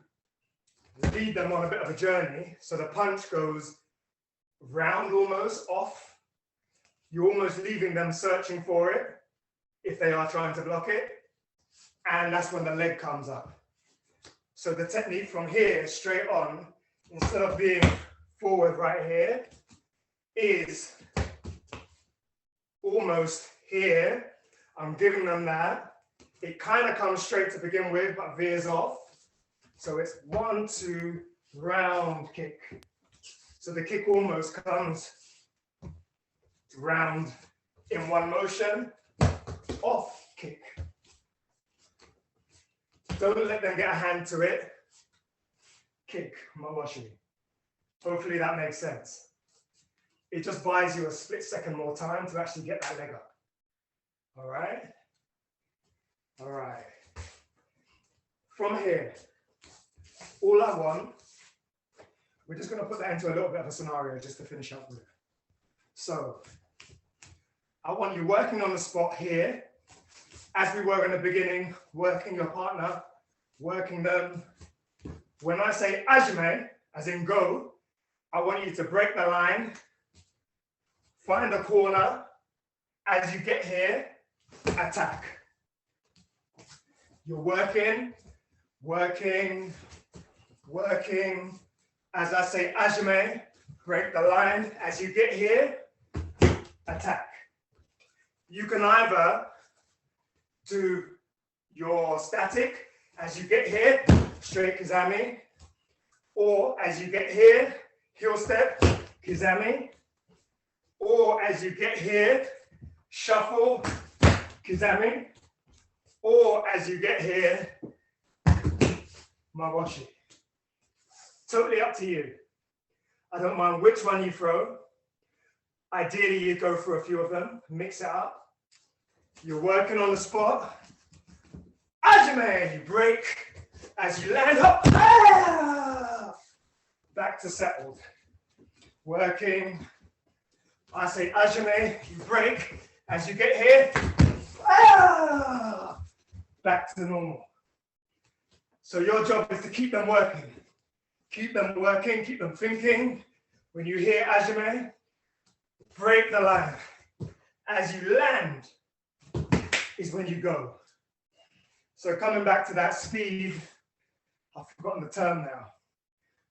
lead them on a bit of a journey. So the punch goes round almost off. You're almost leaving them searching for it if they are trying to block it. And that's when the leg comes up. So the technique from here, straight on, instead of being forward right here, is almost here. I'm giving them that. It kind of comes straight to begin with, but veers off. So it's 1, 2, round kick. So the kick almost comes round in one motion, off kick. Don't let them get a hand to it. Kick, mawashi. Hopefully that makes sense. It just buys you a split second more time to actually get that leg up. All right? All right. From here, all I want, we're just going to put that into a little bit of a scenario just to finish up with. So I want you working on the spot here, as we were in the beginning, working your partner, working them. When I say ajime, as in go, I want you to break the line, find a corner. As you get here, attack. You're working, working, working. As I say ajime, break the line. As you get here, attack. You can either do your static as you get here, straight kizami, or as you get here, heel step, kizami, or as you get here, shuffle, kizami, or as you get here, mawashi. Totally up to you. I don't mind which one you throw. Ideally, you go for a few of them, mix it up. You're working on the spot. Ajime, you break. As you land up, back to settled. Working. I say ajime, you break. As you get here, back to normal. So your job is to keep them working. Keep them working, keep them thinking. When you hear ajime, break the line. As you land is when you go. So coming back to that speed, I've forgotten the term now.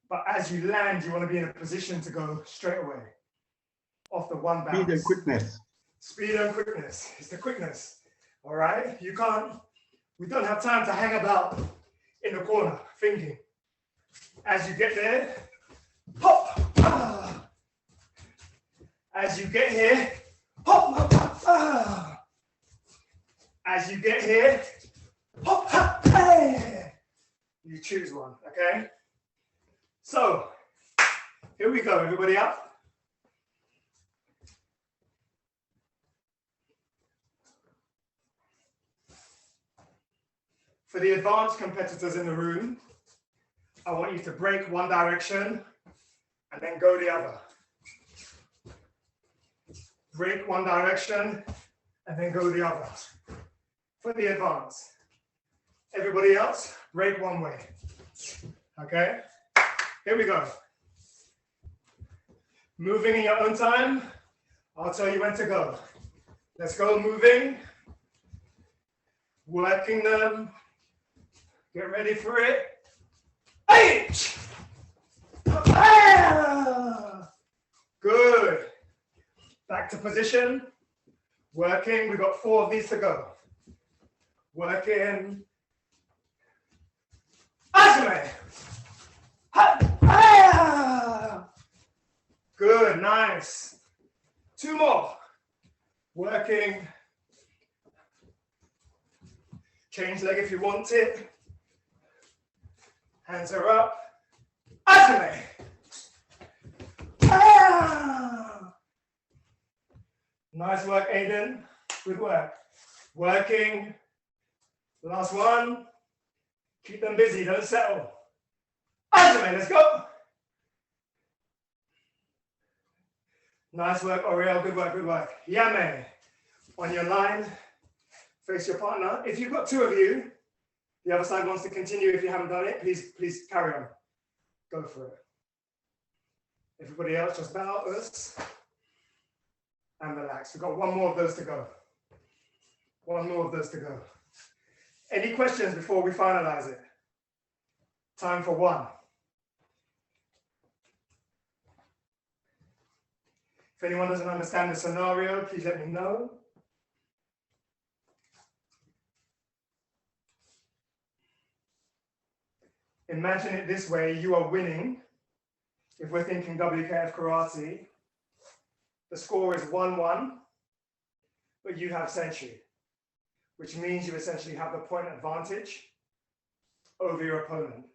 But as you land, you want to be in a position to go straight away. Off the one bounce. Speed and quickness. Speed and quickness. It's the quickness. All right? We don't have time to hang about in the corner thinking. As you get there, hop. As you get here, hop. As you get here, hop. You choose one, okay? So, here we go, everybody up. For the advanced competitors in the room, I want you to break one direction and then go the other. break one direction and then go the other for the advance. Everybody else, break one way. Okay, here we go. Moving in your own time. I'll tell you when to go. Let's go moving. Working them. Get ready for it. H! Good. Back to position. Working. We've got 4 of these to go. Working. Asme. Good. Nice. 2 more. Working. Change leg if you want it. Hands are up. Asme. Nice work, Aiden. Good work. Working. Last one. Keep them busy, don't settle. Asme, let's go. Nice work, Oriel. Good work, good work. Yame. On your line, face your partner. If you've got 2 of you, the other side wants to continue. If you haven't done it, please carry on. Go for it. Everybody else, just bow us and relax. We've got 1 more of those to go. 1 more of those to go. Any questions before we finalize it? Time for 1. If anyone doesn't understand the scenario, please let me know. Imagine it this way, you are winning. If we're thinking WKF karate, the score is 1-1, but you have century, which means you essentially have the point advantage over your opponent.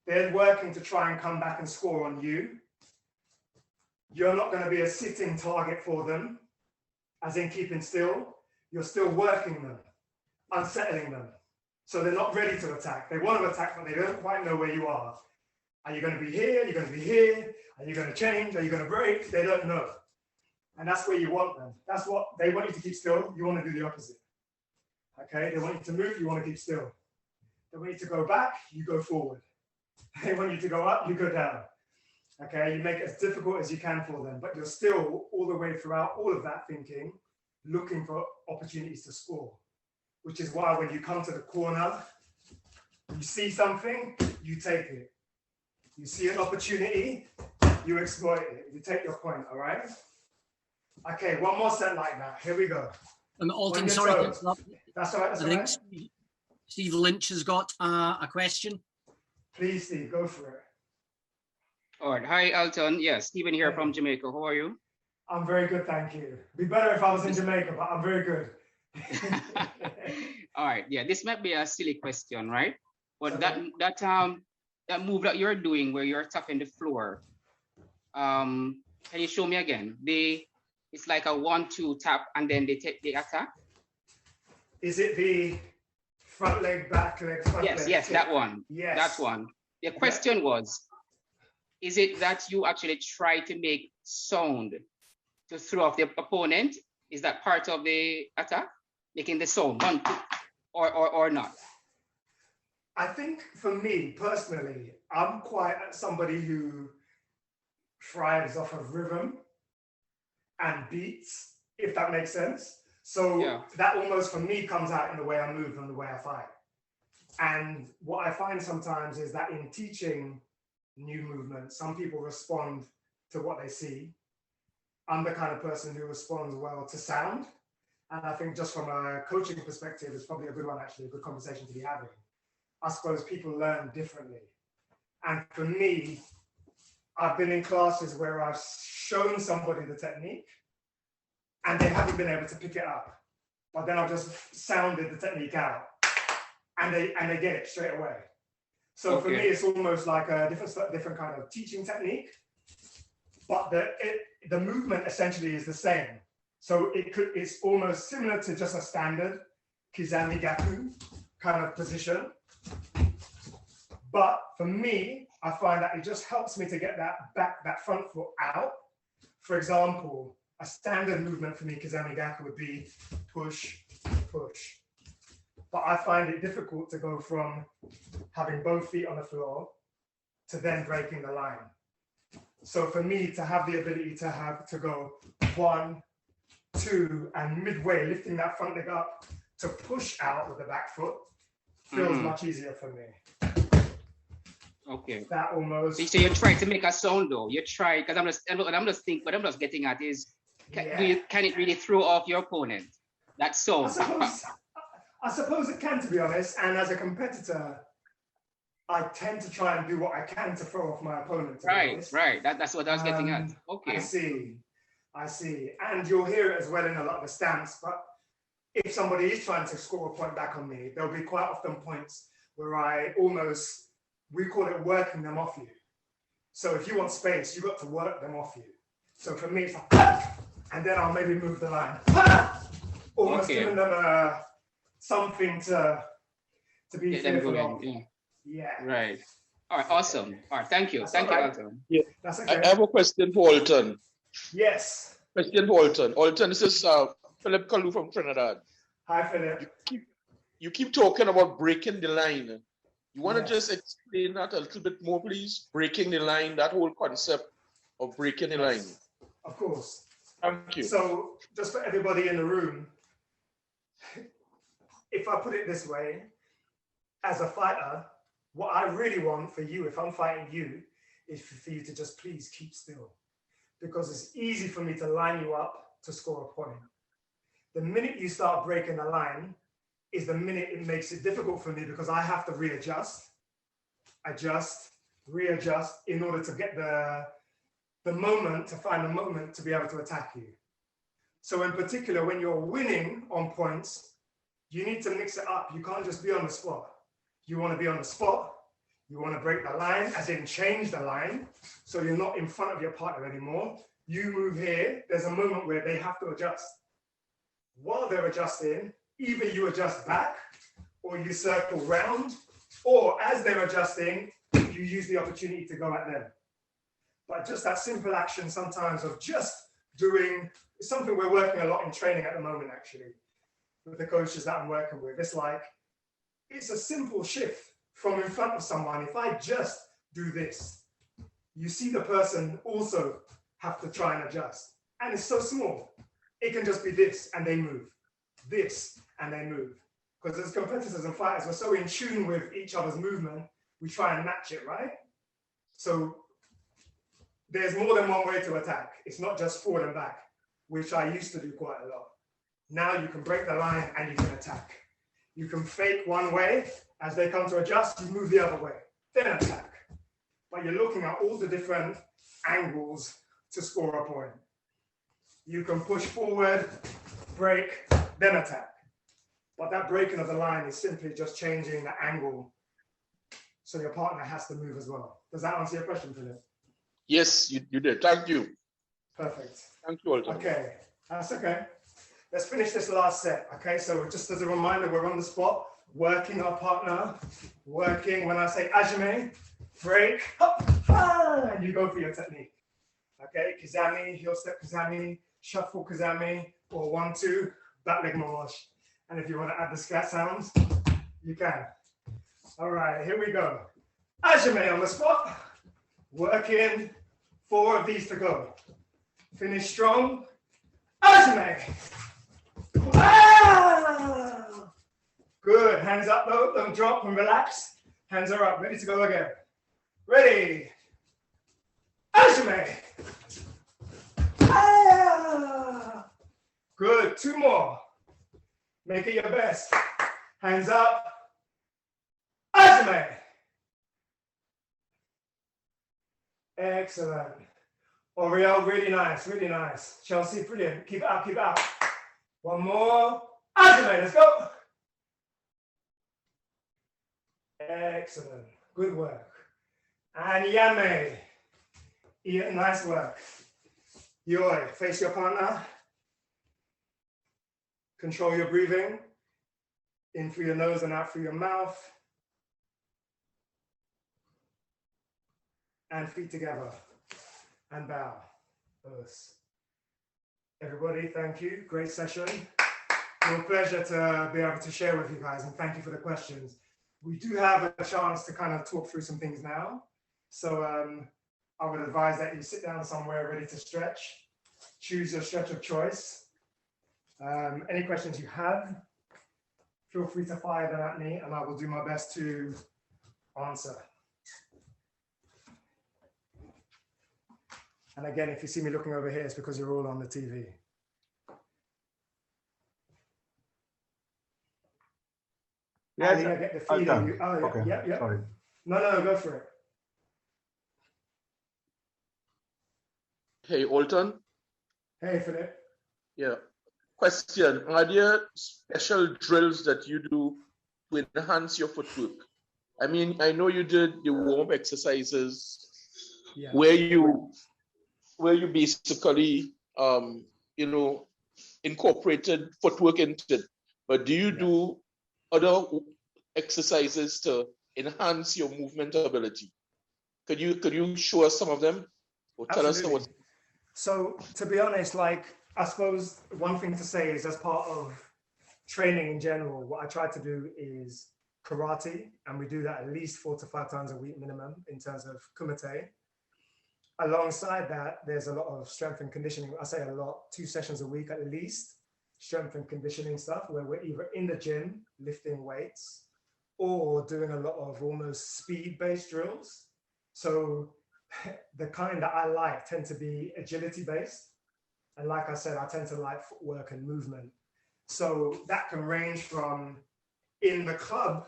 They're working to try and come back and score on you. You're not going to be a sitting target for them, as in keeping still. You're still working them, unsettling them. So they're not ready to attack. They want to attack, but they don't quite know where you are. Are you going to be here? Are you going to be here? Are you going to change? Are you going to break? They don't know. And that's where you want them. That's what they want you to keep still. You want to do the opposite. Okay? They want you to move. You want to keep still. They want you to go back. You go forward. They want you to go up. You go down. Okay? You make it as difficult as you can for them, but you're still all the way throughout all of that thinking, looking for opportunities to score, which is why when you come to the corner, you see something, you take it. You see an opportunity, you exploit it. You take your point, all right? Okay, 1 more set like that. Here we go. Alton, sorry to interrupt. That's all right, that's all right. Steve Lynch has got a question. Please, Steve, go for it. All right. Hi, Alton. Yeah, Stephen here from Jamaica. How are you? I'm very good, thank you. It'd be better if I was in Jamaica, but I'm very good. All right. Yeah, this might be a silly question, right? But that move that you're doing where you're tapping the floor, can you show me again? It's like a 1-2 tap and then they take the attack. Is it the front leg, back leg, front leg? Yes, that one. Yes. That one. The question was, is it that you actually try to make sound to throw off the opponent? Is that part of the attack? Making the sound, 1, 2, or not? I think for me personally, I'm quite somebody who thrives off of rhythm and beats, if that makes sense. So that almost for me comes out in the way I move and the way I fight. And what I find sometimes is that in teaching new movements, some people respond to what they see. I'm the kind of person who responds well to sound. And I think just from a coaching perspective, it's probably a good one, actually, a good conversation to be having. I suppose people learn differently. And for me, I've been in classes where I've shown somebody the technique and they haven't been able to pick it up. But then I've just sounded the technique out and they get it straight away. So for me, it's almost like a different kind of teaching technique, but the movement essentially is the same. So it's almost similar to just a standard Kizami Gaku kind of position. But for me, I find that it just helps me to get that front foot out. For example, a standard movement for me, Kizami Gaku, would be push, push. But I find it difficult to go from having both feet on the floor to then breaking the line. So for me to have the ability to go 1, 2, and midway, lifting that front leg up to push out with the back foot feels much easier for me. Okay. That almost. So you try to make a sound though. You try, because I'm just thinking, what I'm just getting at is, can it really throw off your opponent? That sound. I suppose it can, to be honest. And as a competitor, I tend to try and do what I can to throw off my opponent. Right. That's what I was getting at. Okay. I see. And you'll hear it as well in a lot of the stance. But if somebody is trying to score a point back on me, there'll be quite often points where I almost, we call it working them off you. So if you want space, you've got to work them off you. So for me, it's like, and then I'll maybe move the line. Almost giving them something to be fearful of. Yeah. Right. All right. Awesome. All right. Thank you. Thank you, Alton. Yeah. That's okay. I have a question for Alton. Yes. Question for Alton. Alton, this is Philip Kalu from Trinidad. Hi, Philip. You keep talking about breaking the line. You want to just explain that a little bit more, please? Breaking the line, that whole concept of breaking the line. Of course. Thank you. So just for everybody in the room, if I put it this way, as a fighter, what I really want for you, if I'm fighting you, is for you to just please keep still. Because it's easy for me to line you up to score a point. The minute you start breaking the line is the minute it makes it difficult for me, because I have to readjust, readjust in order to get the moment, to find the moment to be able to attack you. So in particular, when you're winning on points, you need to mix it up. You can't just be on the spot. You want to be on the spot. You want to break the line, as in change the line. So you're not in front of your partner anymore. You move here. There's a moment where they have to adjust. While they're adjusting, either you adjust back or you circle round, or as they're adjusting, you use the opportunity to go at them. But just that simple action sometimes of just doing something we're working a lot in training at the moment, actually, with the coaches that I'm working with. It's like, it's a simple shift from in front of someone. If I just do this, you see the person also have to try and adjust. And it's so small. It can just be this and they move, this and they move. Because as competitors and fighters, we're so in tune with each other's movement, we try and match it, right? So there's more than one way to attack. It's not just forward and back, which I used to do quite a lot. Now you can break the line and you can attack. You can fake one way. As they come to adjust, you move the other way, then attack. But you're looking at all the different angles to score a point. You can push forward, break, then attack. But that breaking of the line is simply just changing the angle so your partner has to move as well. Does that answer your question, Philip? Yes, you did. Thank you. Perfect. Thank you, Alton. Okay, that's okay. Let's finish this last set. Okay, so just as a reminder, we're on the spot, working our partner, working. When I say ajime, break, hop, and you go for your technique. Okay, kizami, heel step kizami, shuffle kizami, or 1, 2, back leg mawash. And if you want to add the scat sounds, you can. All right, here we go. Ajime on the spot, working, 4 of these to go. Finish strong, ajime. Ah! Good, hands up though, don't drop and relax. Hands are up, ready to go again. Ready. Ajime. Ah! Good, 2 more. Make it your best. Hands up. Ajime. Excellent. Oriel, really nice, really nice. Chelsea, brilliant. Keep it up, keep it up. 1 more. Ajime, let's go. Excellent. Good work. And Yame. Yeah, nice work. Yoi, face your partner. Control your breathing. In through your nose and out through your mouth. And feet together. And bow. Us. everybody. Thank you. Great session. Real pleasure to be able to share with you guys, and thank you for the questions. We do have a chance to kind of talk through some things now. So I would advise that you sit down somewhere ready to stretch. Choose your stretch of choice. Any questions you have, feel free to fire them at me and I will do my best to answer. And again, if you see me looking over here, it's because you're all on the TV. Yes, I get the feeling. You, oh, Okay, yeah. sorry. No, go for it. Hey, Alton. Hey, Philip. Yeah. Question. Are there special drills that you do to enhance your footwork? I mean, I know you did the warm exercises where you basically incorporated footwork into it. But do you do other exercises to enhance your movement ability? Could you show us some of them or tell us what? So to be honest, like I suppose one thing to say is as part of training in general, what I try to do is karate, and we do that at least 4 to 5 times a week minimum in terms of Kumite. Alongside that, there's a lot of strength and conditioning. I say a lot, 2 sessions a week at least, strength and conditioning stuff where we're either in the gym lifting weights or doing a lot of almost speed-based drills. So the kind that I like tend to be agility-based. And like I said, I tend to like footwork and movement. So that can range from in the club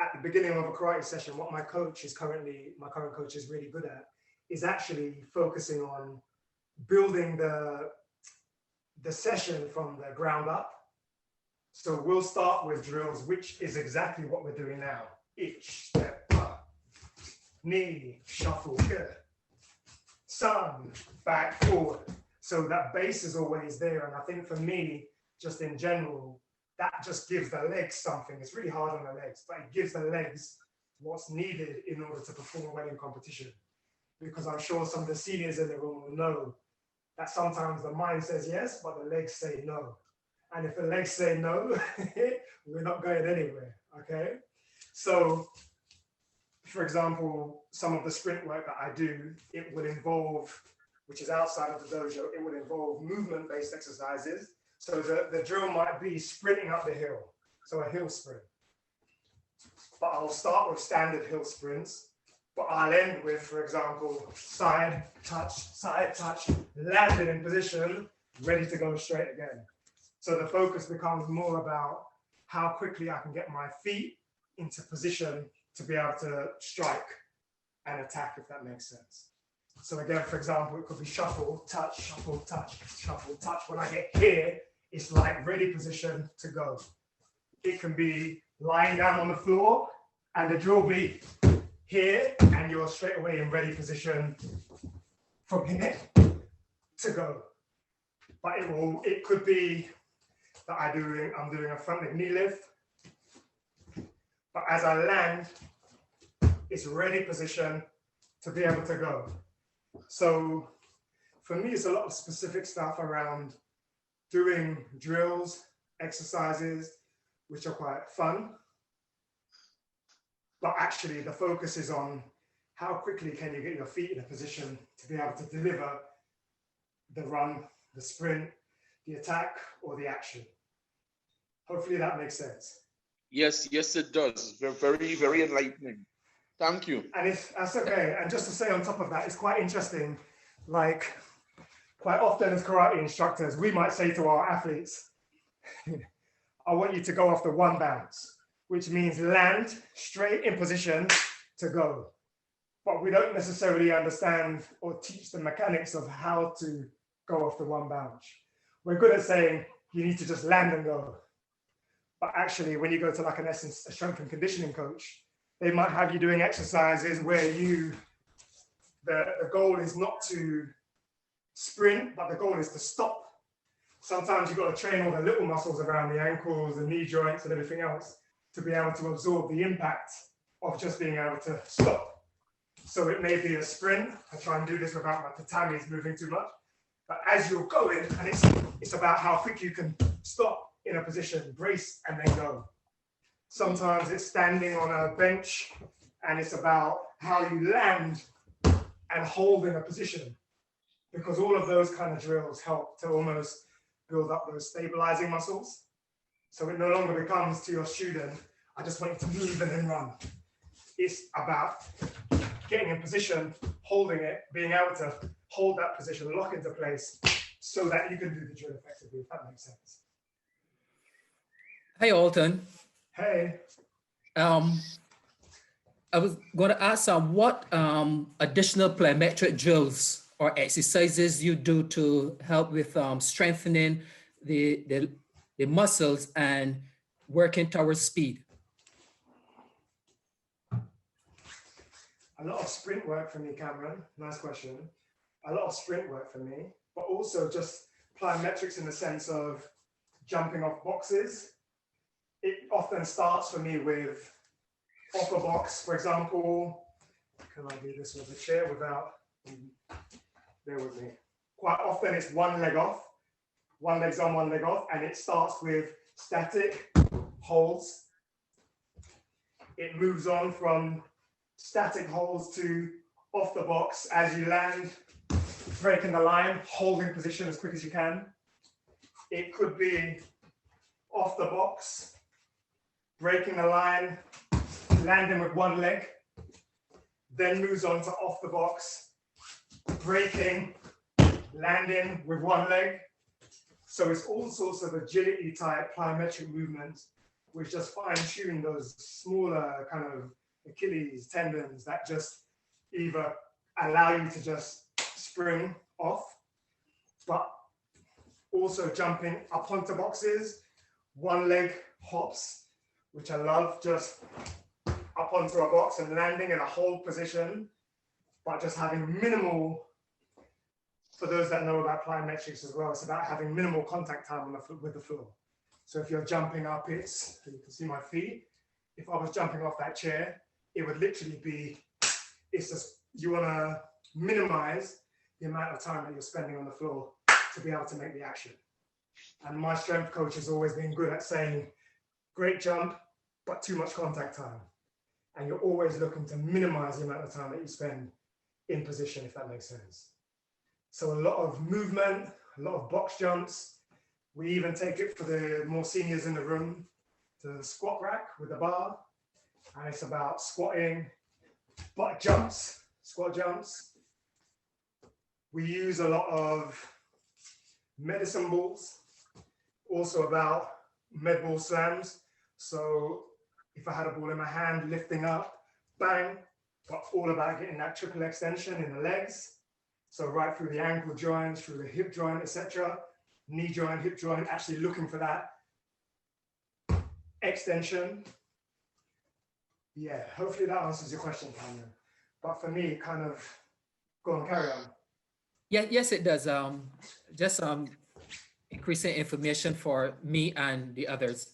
at the beginning of a karate session, what my current coach is really good at is actually focusing on building the session from the ground up. So we'll start with drills, which is exactly what we're doing now. Each step up, knee, shuffle, good. Sun, back, forward. So that base is always there. And I think for me, just in general, that just gives the legs something. It's really hard on the legs, but it gives the legs what's needed in order to perform well in competition. Because I'm sure some of the seniors in the room will know that sometimes the mind says yes, but the legs say no. And if the legs say no, we're not going anywhere, okay? So, for example, some of the sprint work that I do, it will involve, which is outside of the dojo, it will involve movement-based exercises. So the drill might be sprinting up the hill, so a hill sprint. But I'll start with standard hill sprints, but I'll end with, for example, side touch, landed in position, ready to go straight again. So the focus becomes more about how quickly I can get my feet into position to be able to strike and attack, if that makes sense. So again, for example, it could be shuffle, touch, shuffle, touch, shuffle, touch. When I get here, it's like ready position to go. It can be lying down on the floor and the drill be here and you're straight away in ready position from here to go. But it could be that I'm doing a front leg knee lift. But as I land, it's ready position to be able to go. So for me, it's a lot of specific stuff around doing drills, exercises, which are quite fun. But actually the focus is on how quickly can you get your feet in a position to be able to deliver the run, the sprint, the attack, or the action. Hopefully that makes sense. Yes, it does. Very, very enlightening. Thank you. And if that's okay, and just to say on top of that, it's quite interesting, like quite often as karate instructors, we might say to our athletes, I want you to go off the 1 bounce, which means land straight in position to go. But we don't necessarily understand or teach the mechanics of how to go off the 1 bounce. We're good at saying you need to just land and go. But actually, when you go to like a strength and conditioning coach, they might have you doing exercises where the goal is not to sprint, but the goal is to stop. Sometimes you've got to train all the little muscles around the ankles, the knee joints and everything else to be able to absorb the impact of just being able to stop. So it may be a sprint. I try and do this without my tatamis moving too much. But as you're going, and it's about how quick you can stop in a position, brace, and then go. Sometimes it's standing on a bench, and it's about how you land and hold in a position, because all of those kind of drills help to almost build up those stabilizing muscles. So it no longer becomes to your student, I just want you to move and then run. It's about getting in position, holding it, being able to hold that position, lock into place, so that you can do the drill effectively, if that makes sense. Hey, Alton. Hey. I was going to ask what additional plyometric drills or exercises you do to help with strengthening the muscles and working towards speed. A lot of sprint work for me, Cameron. Nice question. A lot of sprint work for me, but also just plyometrics in the sense of jumping off boxes. It often starts for me with off a box, for example. Can I do this with a chair without, bear with me. Quite often it's one leg off, one leg's on, one leg off, and it starts with static holds. It moves on from static holds to off the box as you land, breaking the line, holding position as quick as you can. It could be off the box, breaking the line, landing with one leg, then moves on to off the box, breaking, landing with one leg. So it's all sorts of agility type plyometric movements, which just fine tune those smaller kind of Achilles tendons that just either allow you to just spring off, but also jumping up onto boxes, one leg hops, which I love, just up onto a box and landing in a hold position, but just having minimal, for those that know about plyometrics as well, it's about having minimal contact time on with the floor. So if you're jumping up, you can see my feet. If I was jumping off that chair, it would literally be, it's just, you want to minimize the amount of time that you're spending on the floor to be able to make the action. And my strength coach has always been good at saying, great jump, but too much contact time. And you're always looking to minimize the amount of time that you spend in position, if that makes sense. So a lot of movement, a lot of box jumps. We even take it for the more seniors in the room to the squat rack with the bar. And it's about squatting, butt jumps, squat jumps. We use a lot of medicine balls, also about med ball slams. So if I had a ball in my hand, lifting up, bang, but all about getting that triple extension in the legs. So right through the ankle joint, through the hip joint, etc., knee joint, hip joint, actually looking for that extension. Yeah, hopefully that answers your question, Cameron. But for me, kind of, go on, carry on. Yeah, yes, it does. Just increasing information for me and the others.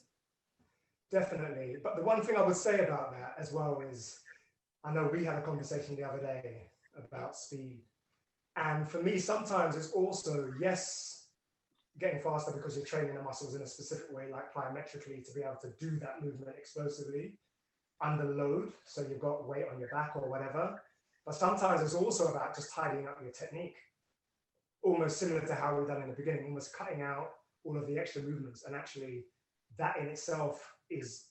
Definitely. But the one thing I would say about that as well is, I know we had a conversation the other day about speed. And for me, sometimes it's also, yes, getting faster because you're training the muscles in a specific way, like plyometrically, to be able to do that movement explosively under load. So you've got weight on your back or whatever. But sometimes it's also about just tidying up your technique, almost similar to how we've done in the beginning, almost cutting out all of the extra movements. And actually that in itself is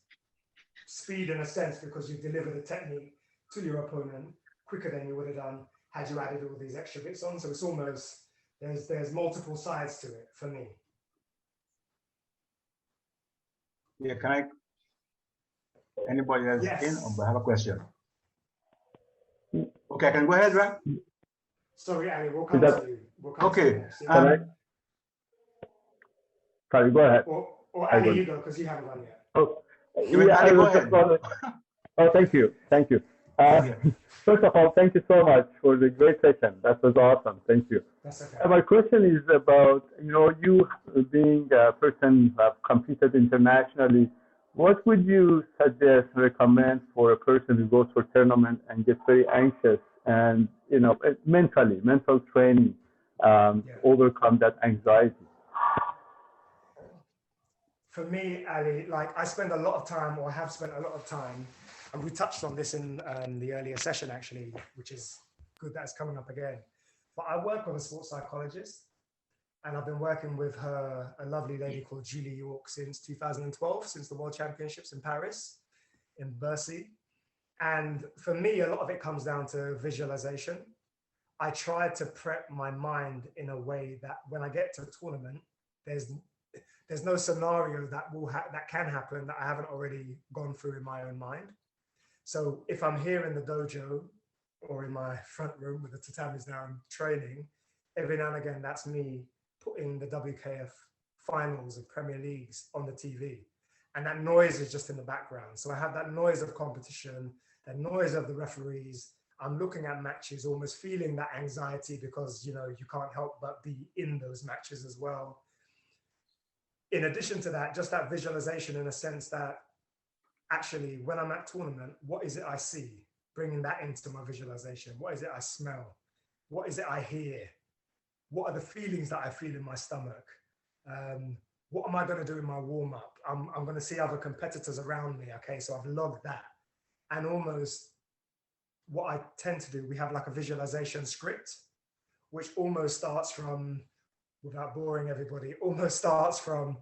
speed in a sense, because you deliver the technique to your opponent quicker than you would have done had you added all these extra bits on. So it's almost, there's multiple sides to it for me. Yeah, can I, anybody else Yes. in, or I have a question? Okay, I can go ahead, right? Sorry, Ali, we'll come to you. We'll come to you Okay. next, yeah. Can I? Sorry, go ahead. Or Ali, you go, because you haven't gone yet. Oh, You yeah, Ali, I go was just ahead. wondering. Oh, thank you. Thank you. First of all, thank you so much for the great session. That was awesome. Thank you. That's okay. My question is about, you being a person who have competed internationally, what would you suggest, recommend for a person who goes for a tournament and gets very anxious and, mental training? overcome that anxiety? For me, Ali, like I spend a lot of time, or have spent a lot of time, and we touched on this in the earlier session actually, which is good that it's coming up again. But I work with a sports psychologist, and I've been working with her, a lovely lady called Julie York, since 2012, since the World Championships in Paris, in Bercy. And for me, a lot of it comes down to visualization. I try to prep my mind in a way that when I get to a tournament, there's no scenario that that can happen that I haven't already gone through in my own mind. So if I'm here in the dojo or in my front room with the tatamis down training, every now and again, that's me putting the WKF finals of Premier Leagues on the TV. And that noise is just in the background. So I have that noise of competition, that noise of the referees. I'm looking at matches, almost feeling that anxiety because, you know, you can't help but be in those matches as well. In addition to that, just that visualization in a sense that actually when I'm at tournament, what is it I see? Bringing that into my visualization. What is it I smell? What is it I hear? What are the feelings that I feel in my stomach? What am I going to do in my warm-up? I'm going to see other competitors around me. Okay, so I've logged that. And almost what I tend to do, we have like a visualization script, which almost starts from, without boring everybody, almost starts from,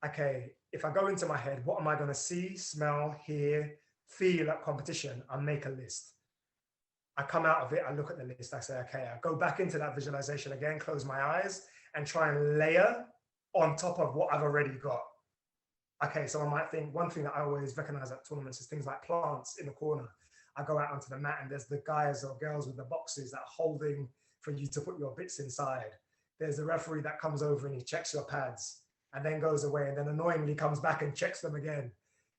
okay, if I go into my head, what am I going to see, smell, hear, feel at competition? I make a list. I come out of it, I look at the list, I say, okay, I go back into that visualization again, close my eyes and try and layer on top of what I've already got. Okay, so I might think, one thing that I always recognize at tournaments is things like plants in the corner. I go out onto the mat and there's the guys or girls with the boxes that are holding for you to put your bits inside. There's the referee that comes over and he checks your pads and then goes away and then annoyingly comes back and checks them again.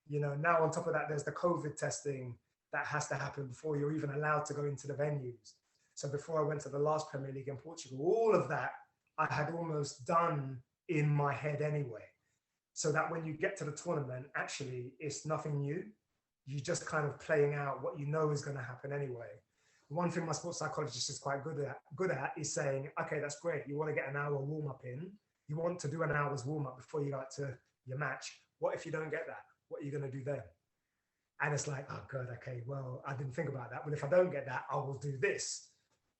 You know, now on top of that, there's the COVID testing that has to happen before you're even allowed to go into the venues. So before I went to the last Premier League in Portugal, all of that I had almost done in my head anyway. So that when you get to the tournament, actually, it's nothing new. You're just kind of playing out what you know is going to happen anyway. One thing my sports psychologist is quite good at is saying, okay, that's great. You want to get an hour warm up in. You want to do an hour's warm up before you go out to your match. What if you don't get that? What are you going to do then? And it's like, oh God, okay, well, I didn't think about that. Well, if I don't get that, I will do this.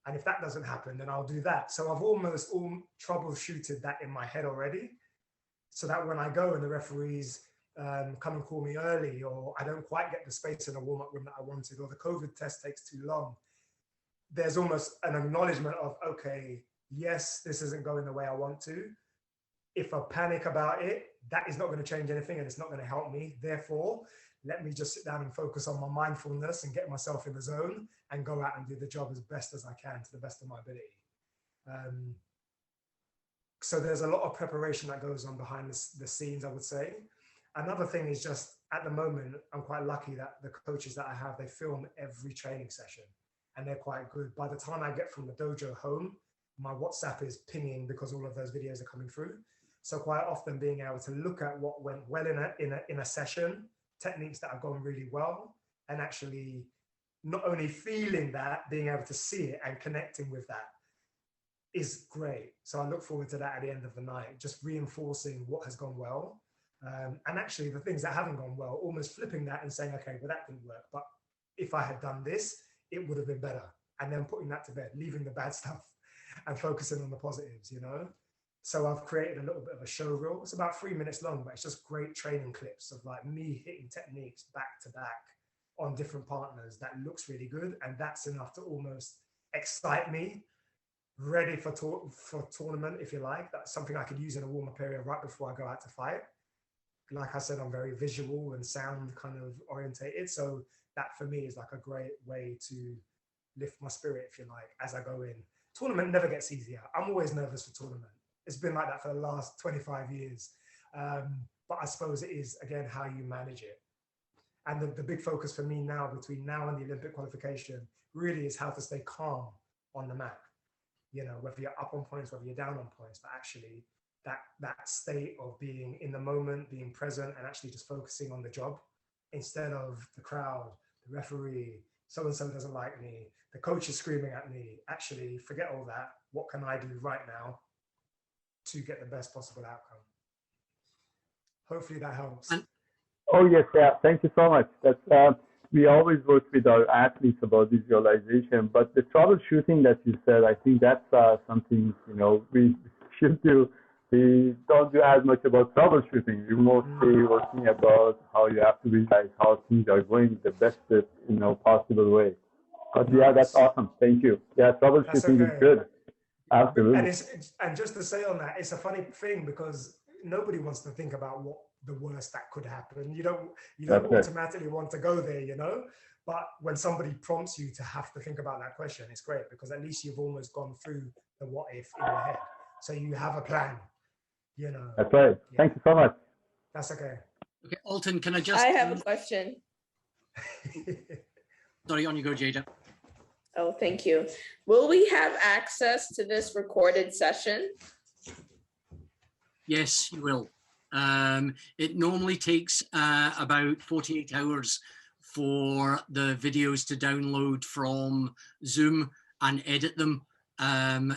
And if that doesn't happen, then I'll do that. So I've almost troubleshooted that in my head already. So that when I go and the referees come and call me early, or I don't quite get the space in the warm-up room that I wanted, or the COVID test takes too long, there's almost an acknowledgement of, okay, yes, this isn't going the way I want to. If I panic about it, that is not going to change anything and it's not going to help me. Therefore, let me just sit down and focus on my mindfulness and get myself in the zone and go out and do the job as best as I can to the best of my ability. So there's a lot of preparation that goes on behind the scenes, I would say. Another thing is just at the moment, I'm quite lucky that the coaches that I have, they film every training session and they're quite good. By the time I get from the dojo home, my WhatsApp is pinging because all of those videos are coming through. So quite often being able to look at what went well in a session, techniques that have gone really well, and actually not only feeling that, being able to see it and connecting with that is great. So I look forward to that at the end of the night, just reinforcing what has gone well. And actually the things that haven't gone well, almost flipping that and saying, okay, well, that didn't work, but if I had done this, it would have been better. And then putting that to bed, leaving the bad stuff and focusing on the positives, you know? So I've created a little bit of a show reel. It's about 3 minutes long, but it's just great training clips of like me hitting techniques back to back on different partners that looks really good. And that's enough to almost excite me, ready for tournament, if you like. That's something I could use in a warm-up area right before I go out to fight. Like I said, I'm very visual and sound kind of orientated. So that for me is like a great way to lift my spirit, if you like, as I go in. Tournament never gets easier. I'm always nervous for tournament. It's been like that for the last 25 years. But I suppose it is, again, how you manage it. And the big focus for me now, between now and the Olympic qualification, really is how to stay calm on the mat. You know, whether you're up on points, whether you're down on points, but actually that state of being in the moment, being present, and actually just focusing on the job instead of the crowd, the referee, so-and-so doesn't like me, the coach is screaming at me. Actually, forget all that. What can I do right now to get the best possible outcome? Hopefully that helps. Oh, yes, yeah. Thank you so much. We always work with our athletes about visualization, but the troubleshooting that you said, I think that's something, we should do. We don't do as much about troubleshooting. We're mostly working about how you have to visualize how things are going the best, possible way. But yeah, that's awesome. Thank you. Yeah, troubleshooting is good. Absolutely. And just to say on that, it's a funny thing because nobody wants to think about what the worst that could happen. You don't automatically want to go there, But when somebody prompts you to have to think about that question, it's great because at least you've almost gone through the what if in your head. So you have a plan, That's right. Yeah. Thank you so much. That's okay. Okay, Alton, can I just... I have a question. Sorry, on you go, Jada. Oh, thank you. Will we have access to this recorded session? Yes, you will. It normally takes about 48 hours for the videos to download from Zoom and edit them.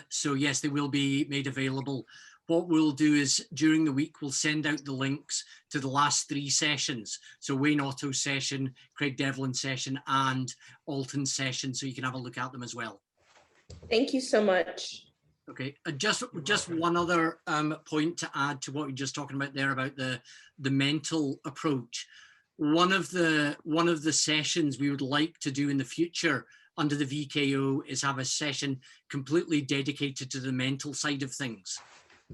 So yes, they will be made available. What we'll do is during the week, we'll send out the links to the last 3 sessions. So Wayne Otto's session, Craig Devlin's session, and Alton's session, so you can have a look at them as well. Thank you so much. Okay, just one other point to add to what you're just talking about there about the mental approach. One of the sessions we would like to do in the future under the VKO is have a session completely dedicated to the mental side of things,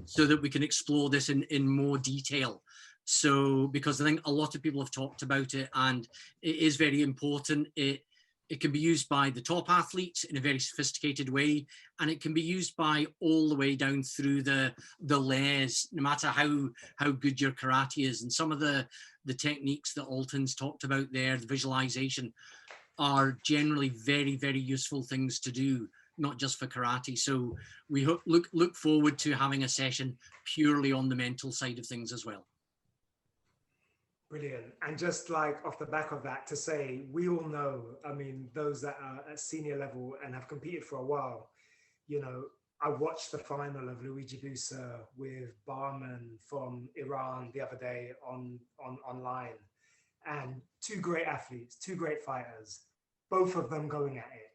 so that we can explore this in more detail. So, because I think a lot of people have talked about it and it is very important. It can be used by the top athletes in a very sophisticated way, and it can be used by all the way down through the layers, no matter how good your karate is. And some of the techniques that Alton's talked about there, the visualization, are generally very, very useful things to do, not just for karate. So we look forward to having a session purely on the mental side of things as well. Brilliant. And just like off the back of that to say, we all know, I mean, those that are at senior level and have competed for a while, I watched the final of Luigi Busa with Barman from Iran the other day online, and 2 great athletes, 2 great fighters, both of them going at it.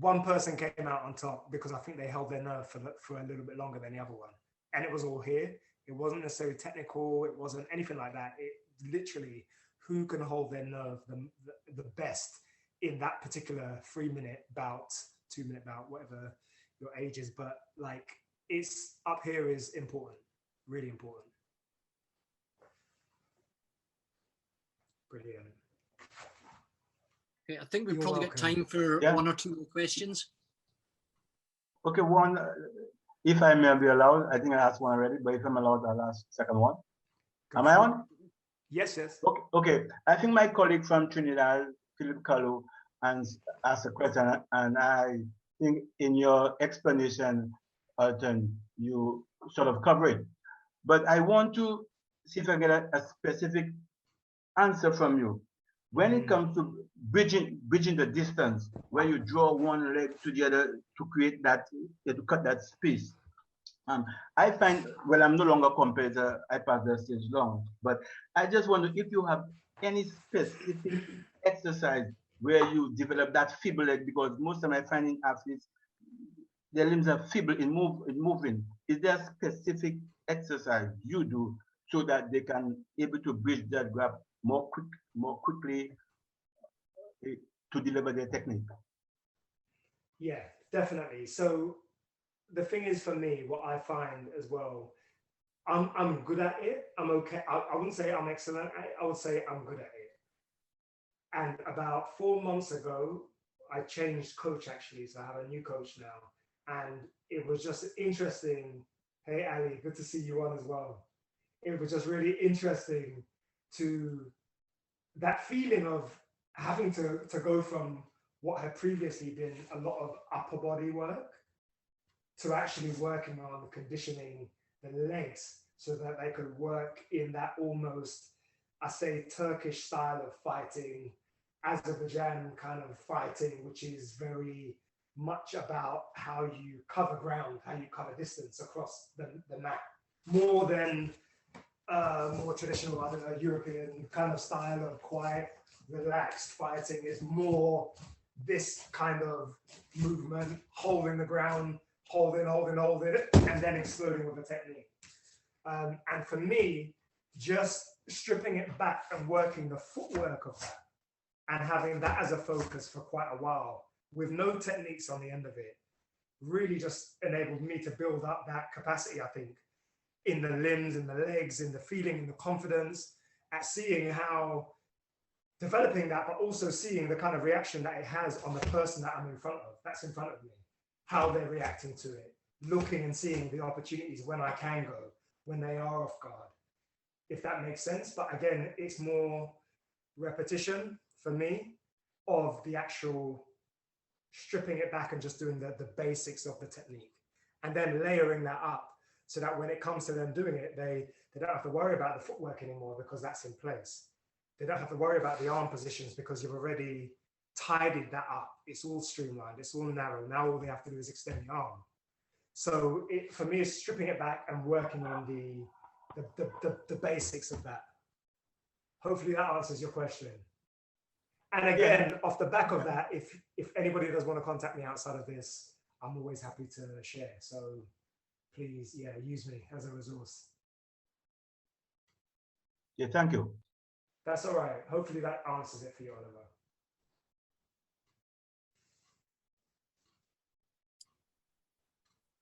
One person came out on top because I think they held their nerve for a little bit longer than the other one. And it was all here. It wasn't necessarily technical. It wasn't anything like that. It literally, who can hold their nerve the best in that particular 3-minute bout, 2-minute bout, whatever your age is. But like, it's up here is important, really important. Brilliant. Okay, I think we've probably got time for 1 or 2 more questions. Okay, one, if I may be allowed, I think I asked one already, but if I'm allowed, I'll ask second one. Am I on? Yes, yes. Okay. I think my colleague from Trinidad, Philip Kalu, asked a question, and I think in your explanation, Alton, you sort of cover it. But I want to see if I get a specific answer from you. When it comes to bridging the distance, where you draw one leg to the other to create that, to cut that space, I find, well, I'm no longer a competitor, I passed that stage long, but I just wonder if you have any specific exercise where you develop that feeble leg, because most of my finding athletes, their limbs are feeble in moving. Is there a specific exercise you do so that they can able to bridge that gap more quickly to deliver their technique? Yeah, definitely. So the thing is, for me, what I find as well, I'm good at it. I'm okay. I wouldn't say I'm excellent at it. I would say I'm good at it. And about 4 months ago, I changed coach actually. So I have a new coach now. And it was just interesting. Hey, Ali, good to see you on as well. It was just really interesting to that feeling of having to go from what had previously been a lot of upper body work to actually working on conditioning the legs so that they could work in that almost, I say, Turkish style of fighting, Azerbaijan kind of fighting, which is very much about how you cover ground, how you cover distance across the map, more than more traditional, I don't know, European kind of style of quiet, relaxed fighting. Is more this kind of movement, holding the ground, holding, and then exploding with a technique. And for me, just stripping it back and working the footwork of that and having that as a focus for quite a while with no techniques on the end of it really just enabled me to build up that capacity, I think, in the limbs, in the legs, in the feeling, in the confidence, at seeing how developing that, but also seeing the kind of reaction that it has on the person that I'm in front of, that's in front of me, how they're reacting to it, looking and seeing the opportunities when I can go, when they are off guard, if that makes sense. But again, it's more repetition for me of the actual stripping it back and just doing the basics of the technique, and then layering that up so that when it comes to them doing it, they don't have to worry about the footwork anymore because that's in place. They don't have to worry about the arm positions because you've already tidied that up. It's all streamlined, it's all narrow. Now all they have to do is extend the arm. So for me, it's stripping it back and working on the basics of that. Hopefully that answers your question. And again, off the back of that, if anybody does want to contact me outside of this, I'm always happy to share. So please, yeah, use me as a resource. Yeah, thank you. That's all right. Hopefully that answers it for you, Oliver.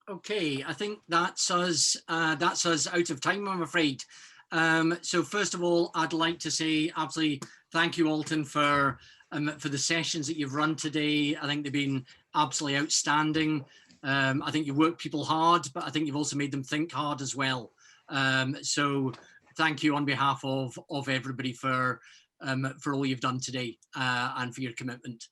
Okay, I think that's us out of time, I'm afraid. So first of all, I'd like to say absolutely thank you, Alton, for the sessions that you've run today. I think they've been absolutely outstanding. I think you work people hard, but I think you've also made them think hard as well. So thank you on behalf of everybody for all you've done today and for your commitment.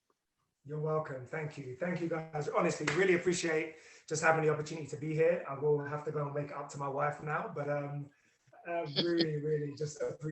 You're welcome. Thank you. Thank you, guys. Honestly, really appreciate just having the opportunity to be here. I will have to go and make it up to my wife now, but really, really just appreciate